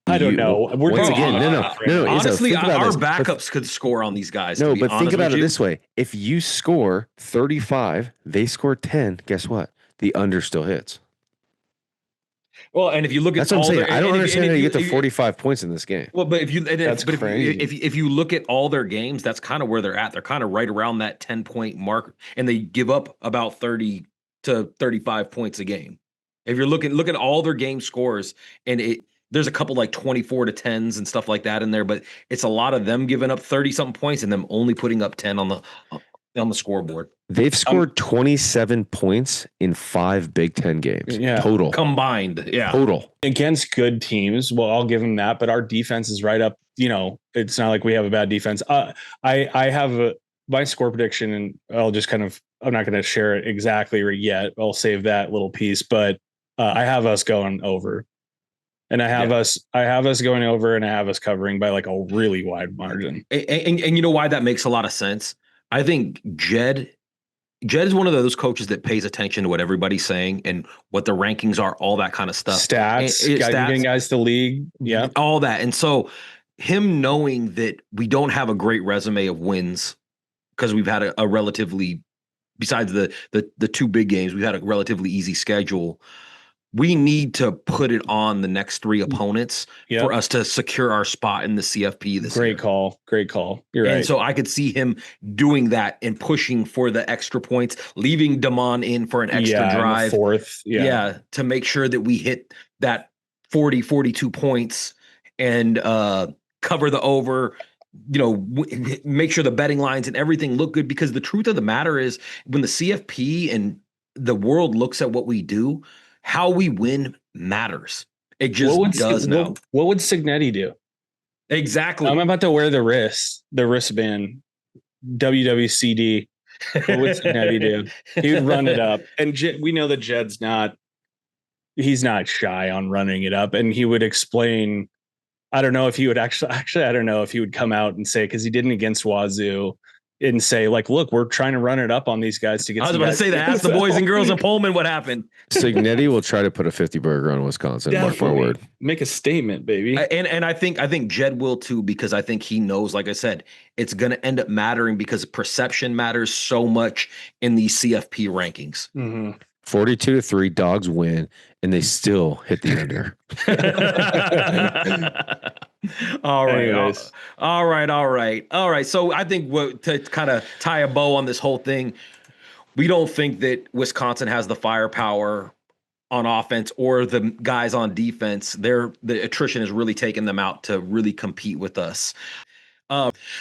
I don't know.
We're once again, no.
Honestly, our backups could score on these guys.
No, but think about it this way: if you score 35, they score 10. Guess what? The under still hits.
Well, and if you look at
that's what I'm saying. I don't understand how you get to 45 points in this game.
Well, but if you look at all their games, that's kind of where they're at. They're kind of right around that 10-point mark, and they give up about 30 to 35 points a game. If you're look at all their game scores, and there's a couple like 24 to 10s and stuff like that in there, but it's a lot of them giving up 30 something points and them only putting up 10 on the scoreboard.
They've scored 27 points in 5 Big Ten games total
combined. Yeah,
total
against good teams. Well, I'll give them that, but our defense is right up. It's not like we have a bad defense. I have my score prediction, and I'll just I'm not going to share it exactly yet. I'll save that little piece, but I have us going over. And I have us going over, and I have us covering by like a really wide margin.
And you know why that makes a lot of sense? I think Jed is one of those coaches that pays attention to what everybody's saying and what the rankings are, all that kind of stuff.
Stats, getting guys to league. Yeah.
All that. And so him knowing that we don't have a great resume of wins because we've had a relatively, besides the 2 big games, we've had a relatively easy schedule. We need to put it on the next 3 opponents for us to secure our spot in the CFP this year.
Great call. You're right.
And so I could see him doing that and pushing for the extra points, leaving Damon in for an extra drive.
Fourth.
Yeah. To make sure that we hit that 40, 42 points and cover the over, make sure the betting lines and everything look good, because the truth of the matter is when the CFP and the world looks at what we do, how we win matters. It just does now.
What would Signetti do?
Exactly.
I'm about to wear the wristband, WWCD. What would Signetti do? He would run it up. And we know that Jed's he's not shy on running it up. And he would explain, I don't know if he would actually, I don't know if he would come out and say, because he didn't against Wazoo, and say, like, look, we're trying to run it up on these guys to get.
I was about to say that. Ask the boys and girls in Pullman what happened.
Signetti will try to put a 50 burger on Wisconsin. Mark my word.
Make a statement, baby.
And I think Jed will too, because I think he knows, like I said, it's going to end up mattering because perception matters so much in these CFP rankings.
Mm-hmm. 42-3, Dogs win, and they still hit the under.
All right. So I think to kind of tie a bow on this whole thing, we don't think that Wisconsin has the firepower on offense or the guys on defense. The attrition has really taken them out to really compete with us.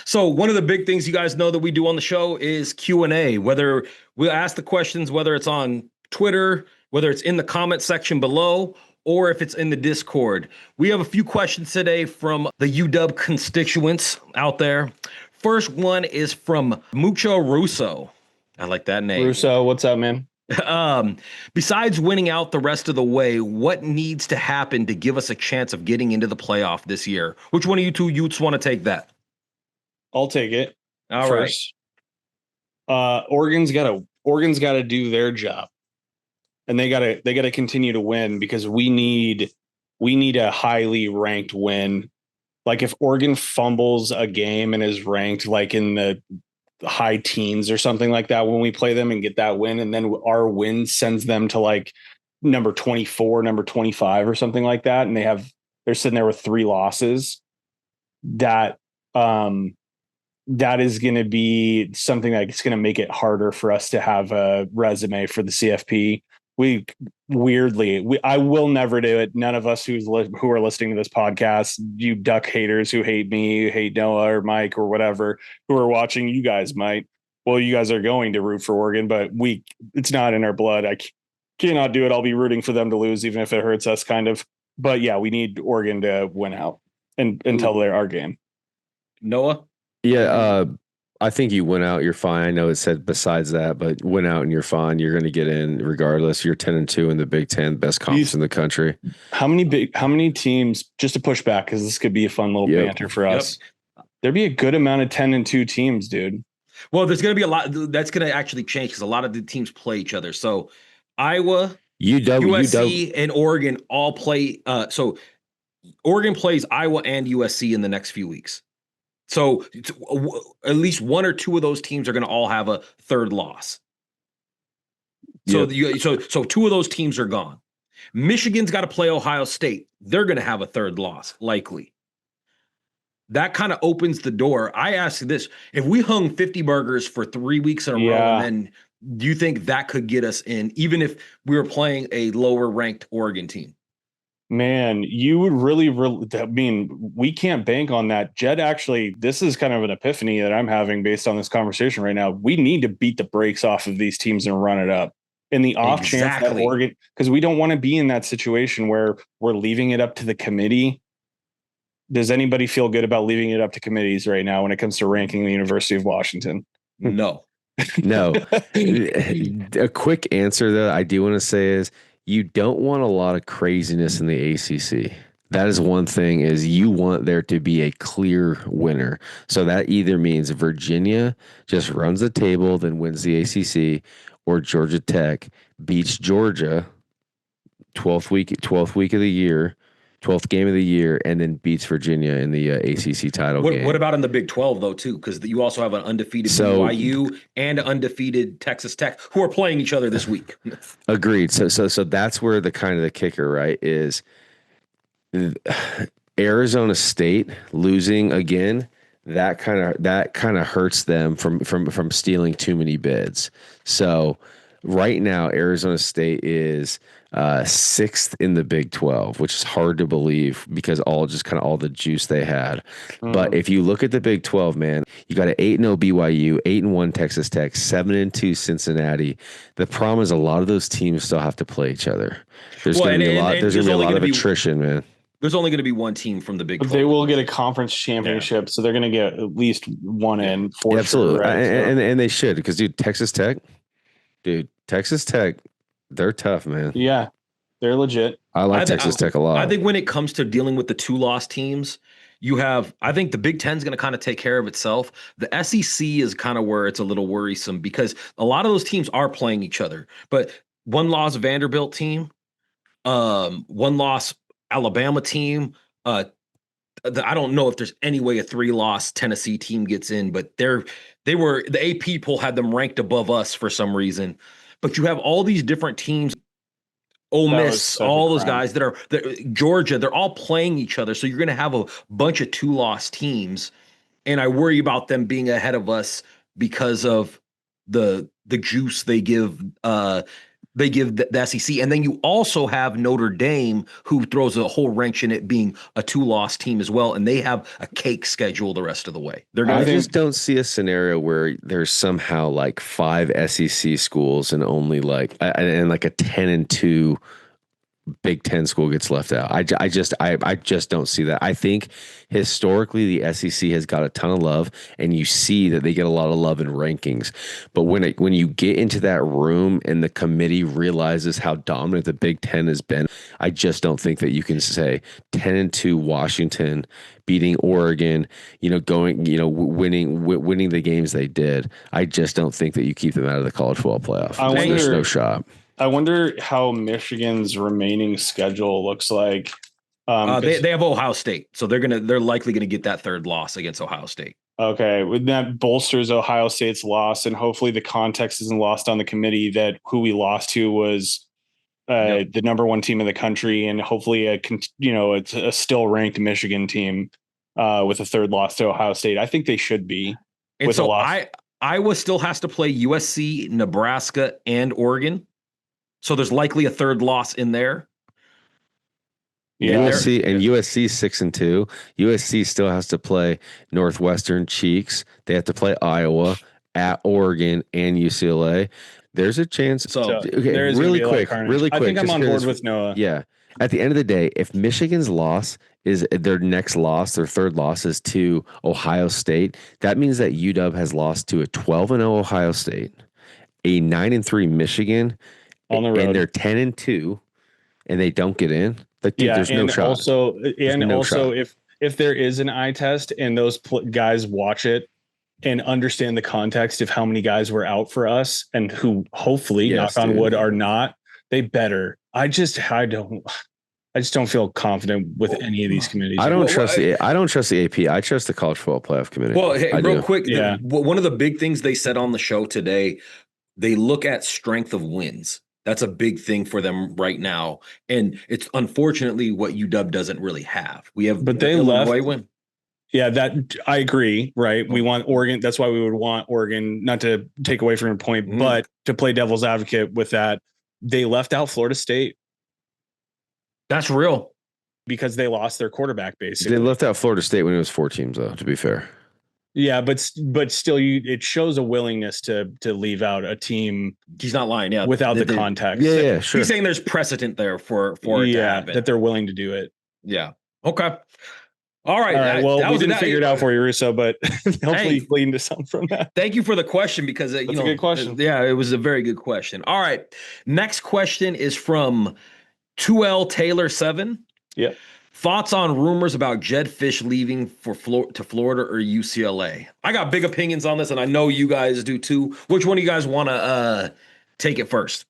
So one of the big things you guys know that we do on the show is Q&A, whether we'll ask the questions, whether it's on Twitter, whether it's in the comment section below, or if it's in the Discord. We have a few questions today from the UW constituents out there. First one is from Mucho Russo. I like that name.
Russo, what's up, man?
Besides winning out the rest of the way, what needs to happen to give us a chance of getting into the playoff this year? Which one of you two Utes want to take that?
I'll take it.
All right.
Oregon's gotta do their job, and they gotta continue to win because we need a highly ranked win. Like if Oregon fumbles a game and is ranked like in the high teens or something like that when we play them and get that win, and then our win sends them to like number 24, number 25 or something like that, and they're sitting there with 3 losses. That that is going to be something that's going to make it harder for us to have a resume for the CFP. I will never do it. None of us who are listening to this podcast, you Duck haters who hate me, who hate Noah or Mike or whatever, who are watching, you guys might. Well, you guys are going to root for Oregon, but it's not in our blood. I cannot do it. I'll be rooting for them to lose, even if it hurts us kind of. But yeah, we need Oregon to win out and until they're our game.
Noah?
Yeah, I think you win out, you're fine. I know it said besides that, but win out and you're fine. You're going to get in regardless. You're 10-2 in the Big Ten, best conference in the country.
How many teams, just to push back, because this could be a fun little banter for us. There'd be a good amount of 10-2 teams, dude.
Well, there's going to be a lot. That's going to actually change because a lot of the teams play each other. So Iowa, USC, and Oregon all play. So Oregon plays Iowa and USC in the next few weeks. So at least 1 or 2 of those teams are going to all have a third loss. So so 2 of those teams are gone. Michigan's got to play Ohio State. They're going to have a third loss, likely. That kind of opens the door. I ask this, if we hung 50 burgers for 3 weeks in a row, and then do you think that could get us in, even if we were playing a lower ranked Oregon team?
Man, you would really, I mean, we can't bank on that. Jed, actually, this is kind of an epiphany that I'm having based on this conversation right now. We need to beat the brakes off of these teams and run it up. In the off chance that Oregon, because we don't want to be in that situation where we're leaving it up to the committee. Does anybody feel good about leaving it up to committees right now when it comes to ranking the University of Washington?
No.
No. A quick answer that I do want to say is, you don't want a lot of craziness in the ACC. That is one thing, is you want there to be a clear winner. So that either means Virginia just runs the table, then wins the ACC, or Georgia Tech beats Georgia 12th week of the year, 12th game of the year, and then beats Virginia in the ACC title game.
What about in the Big 12, though, too? Because you also have an undefeated BYU and an undefeated Texas Tech who are playing each other this week.
Agreed. So that's where the kind of the kicker, right, is Arizona State losing again. That kind of hurts them from stealing too many bids. So right now, Arizona State is 6th in the Big 12, which is hard to believe because all the juice they had. But if you look at the Big 12, man, you got an 8-0 BYU, 8-1 Texas Tech, 7-2 Cincinnati. The problem is a lot of those teams still have to play each other. There's going to be a lot of attrition, man.
There's only going to be one team from the Big 12.
They will get a conference championship, so they're going to get at least one in for
absolutely.
Sure, right?
And they should, because Texas Tech, they're tough, man.
Yeah, they're legit.
I like Texas Tech a lot.
I think when it comes to dealing with the 2-loss teams, I think the Big Ten's going to kind of take care of itself. The SEC is kind of where it's a little worrisome because a lot of those teams are playing each other. But 1-loss Vanderbilt team, 1-loss Alabama team. I don't know if there's any way a 3-loss Tennessee team gets in, but the AP poll had them ranked above us for some reason. But you have all these different teams, Ole Miss, all those guys Georgia, they're all playing each other. So you're going to have a bunch of 2-loss teams. And I worry about them being ahead of us because of the juice they give the SEC. And then you also have Notre Dame, who throws a whole wrench in it being a 2-loss team as well. And they have a cake schedule the rest of the way.
I just don't see a scenario where there's somehow like 5 SEC schools and only like a 10-2 Big Ten school gets left out. I just don't see that. I think historically the SEC has got a ton of love, and you see that they get a lot of love in rankings. But when you get into that room and the committee realizes how dominant the Big Ten has been, I just don't think that you can say 10-2 Washington beating Oregon, winning the games they did. I just don't think that you keep them out of the college football playoff. There's no shot.
I wonder how Michigan's remaining schedule looks like.
They have Ohio State, so they're likely gonna get that third loss against Ohio State.
Okay, that bolsters Ohio State's loss, and hopefully the context isn't lost on the committee that who we lost to was the number one team in the country, and hopefully it's a still ranked Michigan team with a third loss to Ohio State. I think they should be.
And
with
so
a loss.
Iowa still has to play USC, Nebraska, and Oregon. So there's likely a third loss in there.
Yeah, USC 6-2. USC still has to play Northwestern Cheeks. They have to play Iowa, at Oregon, and UCLA. There's a chance.
So okay, really quick. I think I'm on board with Noah.
Yeah. At the end of the day, if Michigan's loss is their next loss, their third loss is to Ohio State, that means that UW has lost to a 12-0 Ohio State, a 9-3 Michigan,
on the road,
and they're 10-2, and they don't get in. Like, dude, there's no shot.
Also, if there is an eye test and those guys watch it and understand the context of how many guys were out for us and who hopefully, knock on wood, are not, they better. I just don't feel confident with any of these committees.
I don't trust the AP. I trust the College Football Playoff Committee.
Well, hey, real quick, one of the big things they said on the show today, they look at strength of wins. That's a big thing for them right now, and it's unfortunately what UW doesn't really have. We have,
but they left. Win. Yeah, that I agree. Right, we want Oregon. That's why we would want Oregon. Not to take away from your point, but to play devil's advocate with that, they left out Florida State.
That's real
because they lost their quarterback. Basically,
they left out Florida State when it was 4 teams, though. To be fair.
Yeah, but still, it shows a willingness to leave out a team.
He's not lying,
without the context.
Yeah, sure.
He's saying there's precedent there for it to happen.
That they're willing to do it.
Yeah. Okay. All right.
Well, we didn't figure it out for you, Russo, but hopefully you gleaned to something from that.
Thank you for the question because
that's a good question.
Yeah, it was a very good question. All right. Next question is from 2L Taylor 7.
Yeah.
Thoughts on rumors about Jedd Fisch leaving to Florida or UCLA? I got big opinions on this, and I know you guys do too. Which one of you guys want to take it first?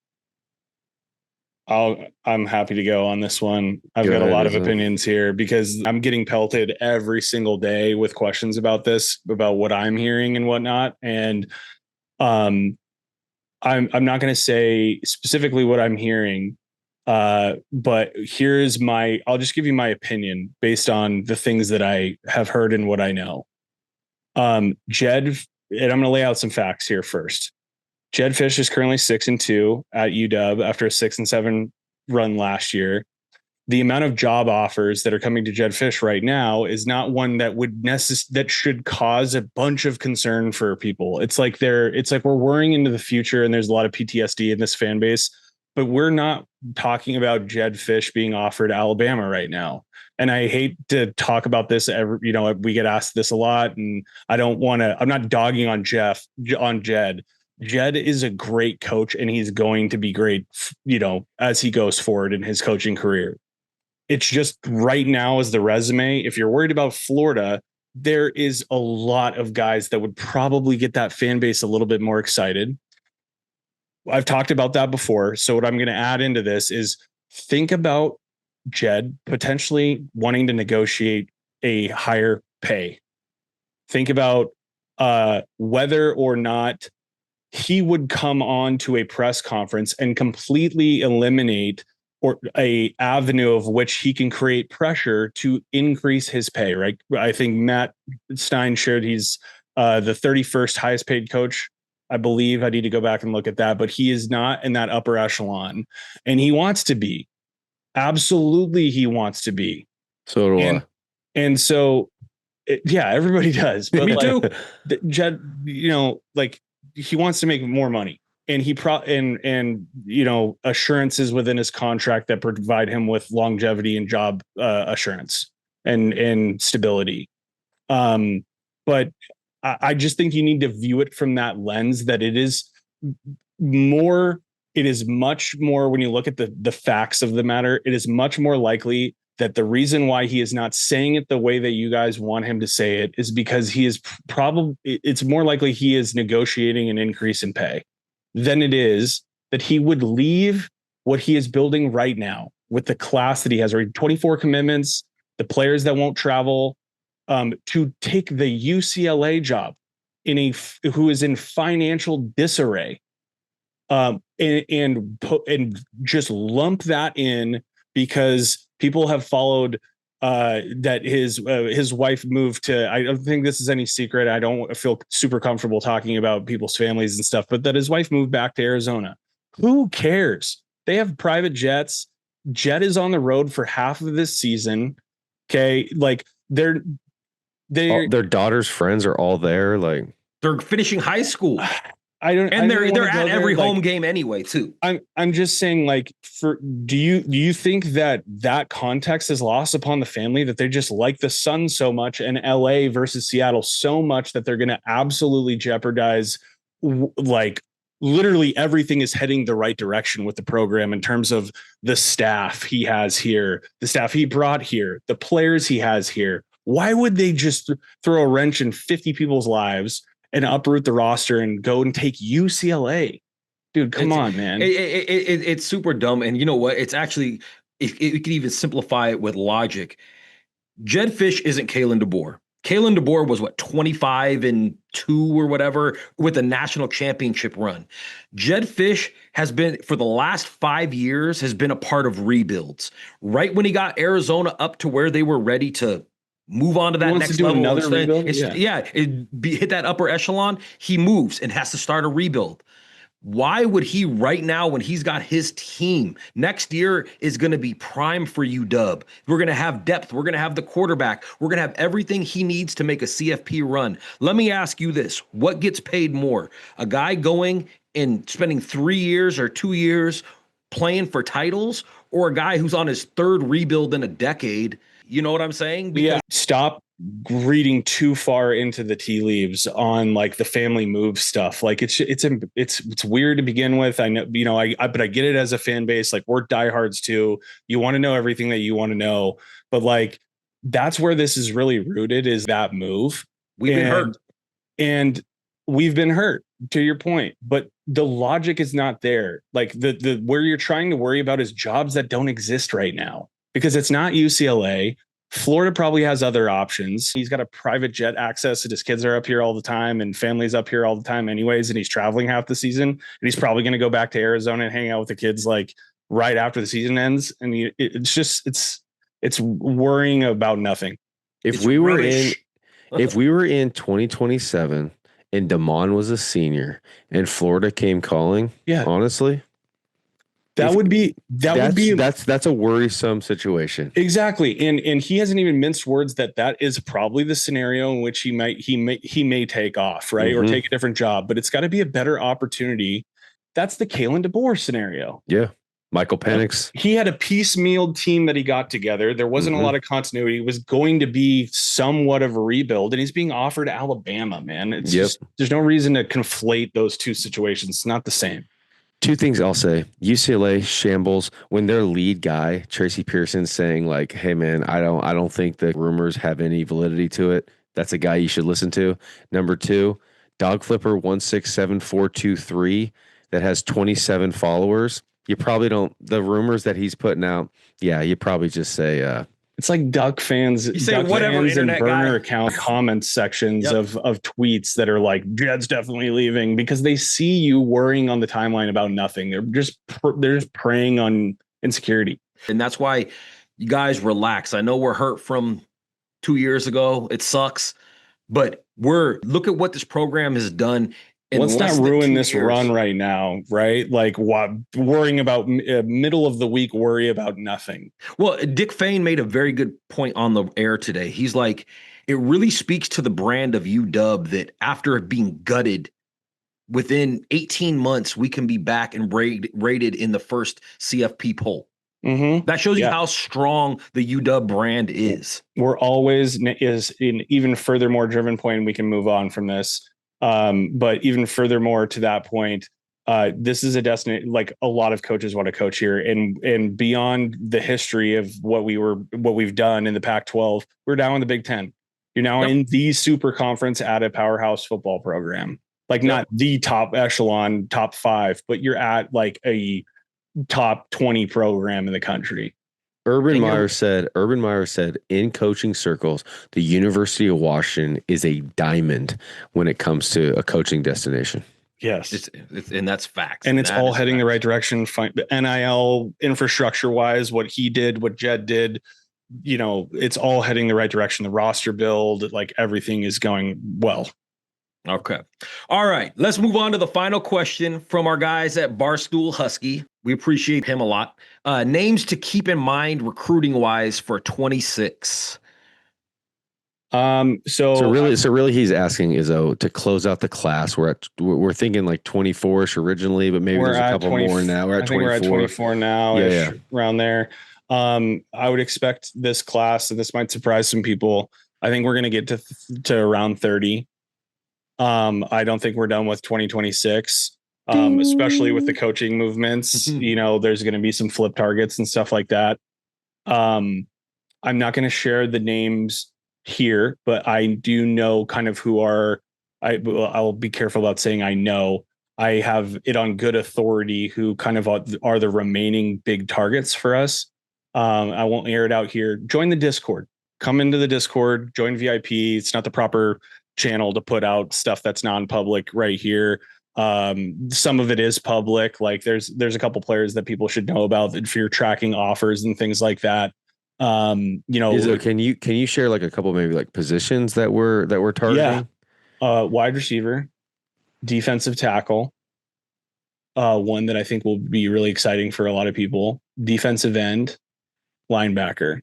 I'm happy to go on this one. I've got a lot of opinions here because I'm getting pelted every single day with questions about this, about what I'm hearing and whatnot. And I'm not going to say specifically what I'm hearing. But I'll just give you my opinion based on the things that I have heard and what I know. Jedd, and I'm going to lay out some facts here first. Jedd Fisch is currently 6-2 at UW after a 6-7 run last year. The amount of job offers that are coming to Jedd Fisch right now is not one that that should cause a bunch of concern for people. It's like we're worrying into the future, and there's a lot of PTSD in this fan base. But we're not talking about Jedd Fisch being offered Alabama right now. And I hate to talk about this we get asked this a lot, and I'm not dogging on Jedd. Jedd is a great coach, and he's going to be great, as he goes forward in his coaching career. It's just right now as the resume. If you're worried about Florida, there is a lot of guys that would probably get that fan base a little bit more excited. I've talked about that before. So what I'm going to add into this is think about Jedd potentially wanting to negotiate a higher pay. Think about whether or not he would come on to a press conference and completely eliminate or a avenue of which he can create pressure to increase his pay, right? I think Matt Stein shared he's the 31st highest paid coach, I believe. I need to go back and look at that, but he is not in that upper echelon, and he wants to be. Absolutely, he wants to be.
So do I.
And so, everybody does. But
Me too.
Jedd, he wants to make more money, and assurances within his contract that provide him with longevity and job assurance and stability. But I just think you need to view it from that lens that it is much more, when you look at the facts of the matter, it is much more likely that the reason why he is not saying it the way that you guys want him to say it is because it's more likely he is negotiating an increase in pay than it is that he would leave what he is building right now with the class that he has already, 24 commitments, the players that won't travel, to take the UCLA job who is in financial disarray, and just lump that in because people have followed that his wife moved to, I don't think this is any secret, I don't feel super comfortable talking about people's families and stuff, but that his wife moved back to Arizona. Who cares? They have private jets. Jet is on the road for half of this season. Okay, like their
daughter's friends are all there. Like
they're finishing high school.
They're
at every home game anyway too.
I'm just saying, like, do you think that context is lost upon the family, that they just like the Sun so much and LA versus Seattle so much that they're going to absolutely jeopardize, like, literally everything is heading the right direction with the program in terms of the staff he has here, the staff he brought here, the players he has here. Why would they just throw a wrench in 50 people's lives and uproot the roster and go and take UCLA? Dude, come on, man.
It's super dumb. And you know what? It's actually, it could even simplify it with logic. Jed Fish isn't Kalen DeBoer. Kalen DeBoer was 25-2 or whatever with a national championship run. Jed Fish has been, for the last 5 years, has been a part of rebuilds. Right when he got Arizona up to where they were ready to move on to that next level.
Another rebuild?
Hit that upper echelon. He moves and has to start a rebuild. Why would he right now, when he's got his team, next year is going to be prime for UW. We're going to have depth. We're going to have the quarterback. We're going to have everything he needs to make a CFP run. Let me ask you this. What gets paid more? A guy going and spending 3 years or 2 years playing for titles, or a guy who's on his third rebuild in a decade? You know what I'm saying?
Because stop reading too far into the tea leaves on like the family move stuff. Like it's weird to begin with. I know, but I get it as a fan base. Like, we're diehards too. You want to know everything that you want to know, but like, that's where this is really rooted, is that move.
We've been hurt.
And we've been hurt, to your point, but the logic is not there. Like the where you're trying to worry about is jobs that don't exist right now. Because it's not UCLA. Florida probably has other options. He's got a private jet access, and his kids are up here all the time and family's up here all the time anyways. And he's traveling half the season, and he's probably going to go back to Arizona and hang out with the kids like right after the season ends. And it's worrying about nothing.
If we were in 2027 and DeMond was a senior and Florida came calling, honestly, that's a worrisome situation.
Exactly. And he hasn't even minced words that is probably the scenario in which he may take off, right? Mm-hmm. Or take a different job, but it's got to be a better opportunity. That's the Kalen DeBoer scenario.
Yeah. Michael Penix.
He had a piecemeal team that he got together. There wasn't a lot of continuity. It was going to be somewhat of a rebuild, and he's being offered Alabama, man. It's just, there's no reason to conflate those two situations. It's not the same.
Two things I'll say. UCLA shambles when their lead guy, Tracy Pearson, saying like, hey man, I don't think the rumors have any validity to it. That's a guy you should listen to. Number two, Dog Flipper 167423 that has 27 followers. You probably don't, the rumors that he's putting out, you probably just say
it's like Duck fans,
you say whatever internet
and burner
guy.
account comment sections of tweets that are like, Jed's definitely leaving, because they see you worrying on the timeline about nothing. They're just preying on insecurity.
And that's why you guys relax. I know we're hurt from 2 years ago. It sucks, but look at what this program has done.
Let's not ruin this run right now, right? Like, what, worrying about middle of the week, worry about nothing.
Well, Dick Fain made a very good point on the air today. He's like, it really speaks to the brand of UW that after being gutted within 18 months, we can be back and rated in the first CFP poll.
Mm-hmm.
That shows you how strong the UW brand is.
We're always is in even furthermore driven point, and we can move on from this. But even furthermore to that point, this is a destination. Like a lot of coaches want to coach here, and beyond the history of what we've done in the Pac-12, we're now in the Big Ten. You're now in the super conference at a powerhouse football program, like not the top echelon, top 5, but you're at like a top 20 program in the country.
Urban Meyer said in coaching circles, the University of Washington is a diamond when it comes to a coaching destination.
Yes.
And that's facts.
And it's all heading the right direction. NIL infrastructure wise, what he did, what Jed did, it's all heading the right direction. The roster build, like everything is going well.
Okay. All right. Let's move on to the final question from our guys at Barstool Husky. We appreciate him a lot. Names to keep in mind recruiting wise for 26.
So really he's asking Izzo to close out the class. We're thinking like 24ish originally, but maybe there's a couple more now. We're at 24.
We're at 24 now, around there. I would expect this class, and this might surprise some people, I think we're going to get to around 30. I don't think we're done with 2026, especially with the coaching movements. There's going to be some flip targets and stuff like that. I'm not going to share the names here, but I do know kind of who I'll be careful about saying I know. I have it on good authority who kind of are the remaining big targets for us. I won't air it out here. Join the Discord. Come into the Discord. Join VIP. It's not the proper channel to put out stuff that's non-public right here. Some of it is public. Like there's a couple players that people should know about if you're tracking offers and things like that. Can you share like a couple maybe like positions that we're targeting? Wide receiver, defensive tackle. One that I think will be really exciting for a lot of people. Defensive end, linebacker.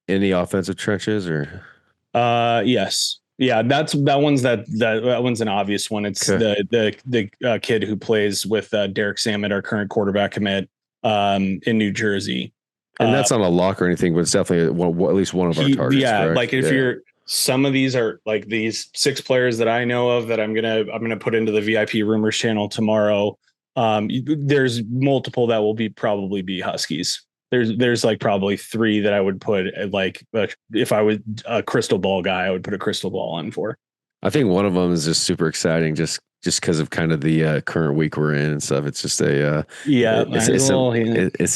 Any offensive trenches or?
Yes. Yeah, that one's an obvious one. It's the kid who plays with Derek Sammet, our current quarterback commit, in New Jersey.
And that's not a lock or anything, but it's definitely at least one of our targets.
Yeah,
correct?
Like if some of these are like these 6 players that I know of that I'm gonna put into the VIP rumors channel tomorrow. There's multiple that will probably be Huskies. There's like probably 3 that I would put if I was a crystal ball guy, I would put a crystal ball on for.
I think one of them is just super exciting, just because of kind of the current week we're in and stuff. It's just it's a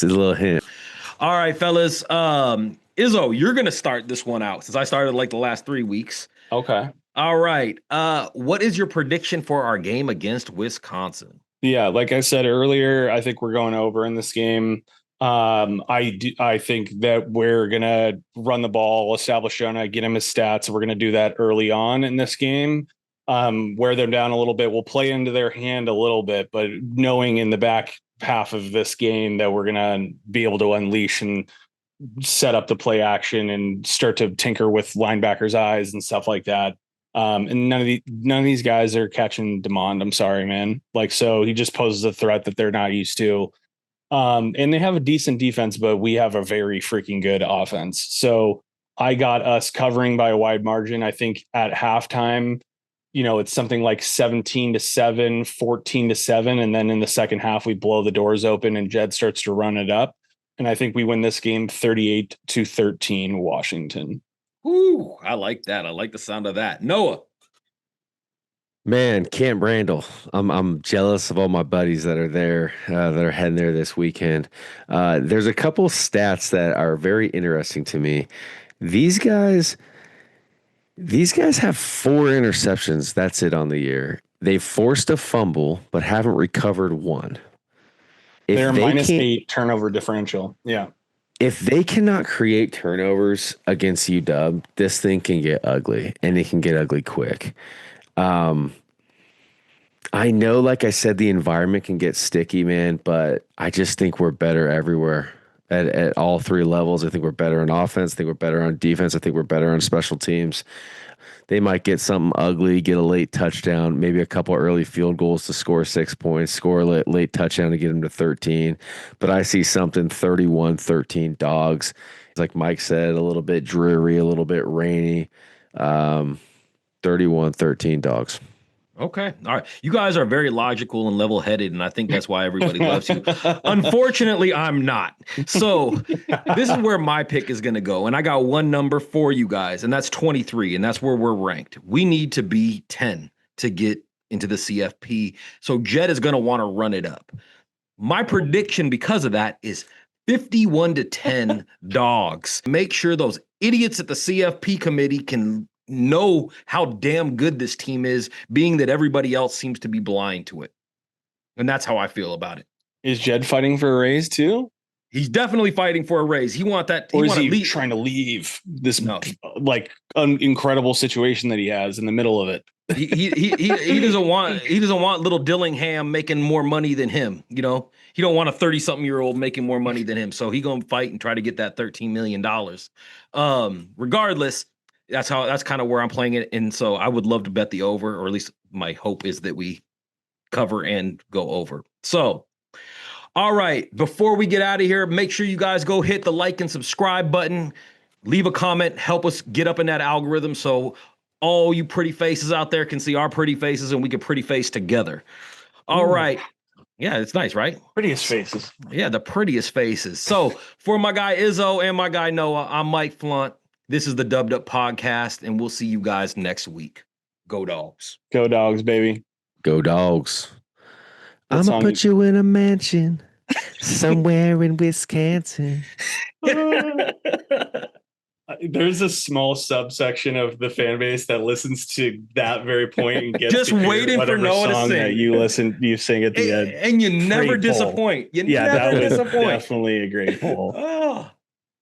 little hint.
All right, fellas. Izzo, you're gonna start this one out since I started like the last 3 weeks.
Okay.
All right. What is your prediction for our game against Wisconsin?
Yeah, like I said earlier, I think we're going over in this game. I think that we're gonna run the ball, establish Jonah, get him his stats. We're gonna do that early on in this game. Wear them down a little bit. We'll play into their hand a little bit, but knowing in the back half of this game that we're gonna be able to unleash and set up the play action and start to tinker with linebackers' eyes and stuff like that. And none of these guys are catching Demond. I'm sorry, man. So he just poses a threat that they're not used to. And they have a decent defense, but we have a very freaking good offense. So I got us covering by a wide margin. I think at halftime, it's something like 17-7, 14-7. And then in the second half, we blow the doors open and Jed starts to run it up. And I think we win this game 38-13 Washington.
Ooh, I like that. I like the sound of that. Noah.
Man, Camp Randall. I'm jealous of all my buddies that are there, that are heading there this weekend. There's a couple stats that are very interesting to me. These guys have 4 interceptions. That's it on the year. They've forced a fumble, but haven't recovered one.
They're -8 turnover differential. Yeah.
If they cannot create turnovers against UW, this thing can get ugly, and it can get ugly quick. I know, like I said, the environment can get sticky, man, but I just think we're better everywhere. at all three levels. I think we're better on offense. I think we're better on defense. I think we're better on special teams. They might get something ugly, get a late touchdown, maybe a couple early field goals to score 6 points, score a late touchdown to get them to 13. But I see something 31-13 dogs. Like Mike said, a little bit dreary, a little bit rainy. 31-13 dogs.
Okay. All right. You guys are very logical and level-headed, and I think that's why everybody loves you. Unfortunately, I'm not. So this is where my pick is going to go, and I got one number for you guys, and that's 23, and that's where we're ranked. We need to be 10 to get into the CFP, so Jed is going to want to run it up. My prediction because of that is 51-10 dogs. Make sure those idiots at the CFP committee can know how damn good this team is, being that everybody else seems to be blind to it. And that's how I feel about it.
Is Jed fighting for a raise too?
He's definitely fighting for a raise. He want that.
Or is he trying to leave this incredible situation that he has in the middle of it?
He doesn't want little Dillingham making more money than him. You know, he don't want a 30-something-year-old making more money than him. So he gonna fight and try to get that $13 million. Regardless, that's kind of where I'm playing it. And so I would love to bet the over, or at least my hope is that we cover and go over. So, all right, before we get out of here, make sure you guys go hit the like and subscribe button, leave a comment, help us get up in that algorithm so all you pretty faces out there can see our pretty faces and we can pretty face together. All right. Yeah, it's nice, right?
Prettiest faces.
Yeah, the prettiest faces. So for my guy Izzo and my guy Noah, I'm Mike Flunt. This is the Dubbed Up Podcast, and we'll see you guys next week. Go Dogs.
Go Dogs, baby.
Go Dogs. I'm going to put you in a mansion somewhere in Wisconsin.
There's a small subsection of the fan base that listens to that very point and gets
just waiting for Noah to sing.
That you sing at the end.
And you never disappoint. You never disappoint.
Definitely a great poll.
Oh.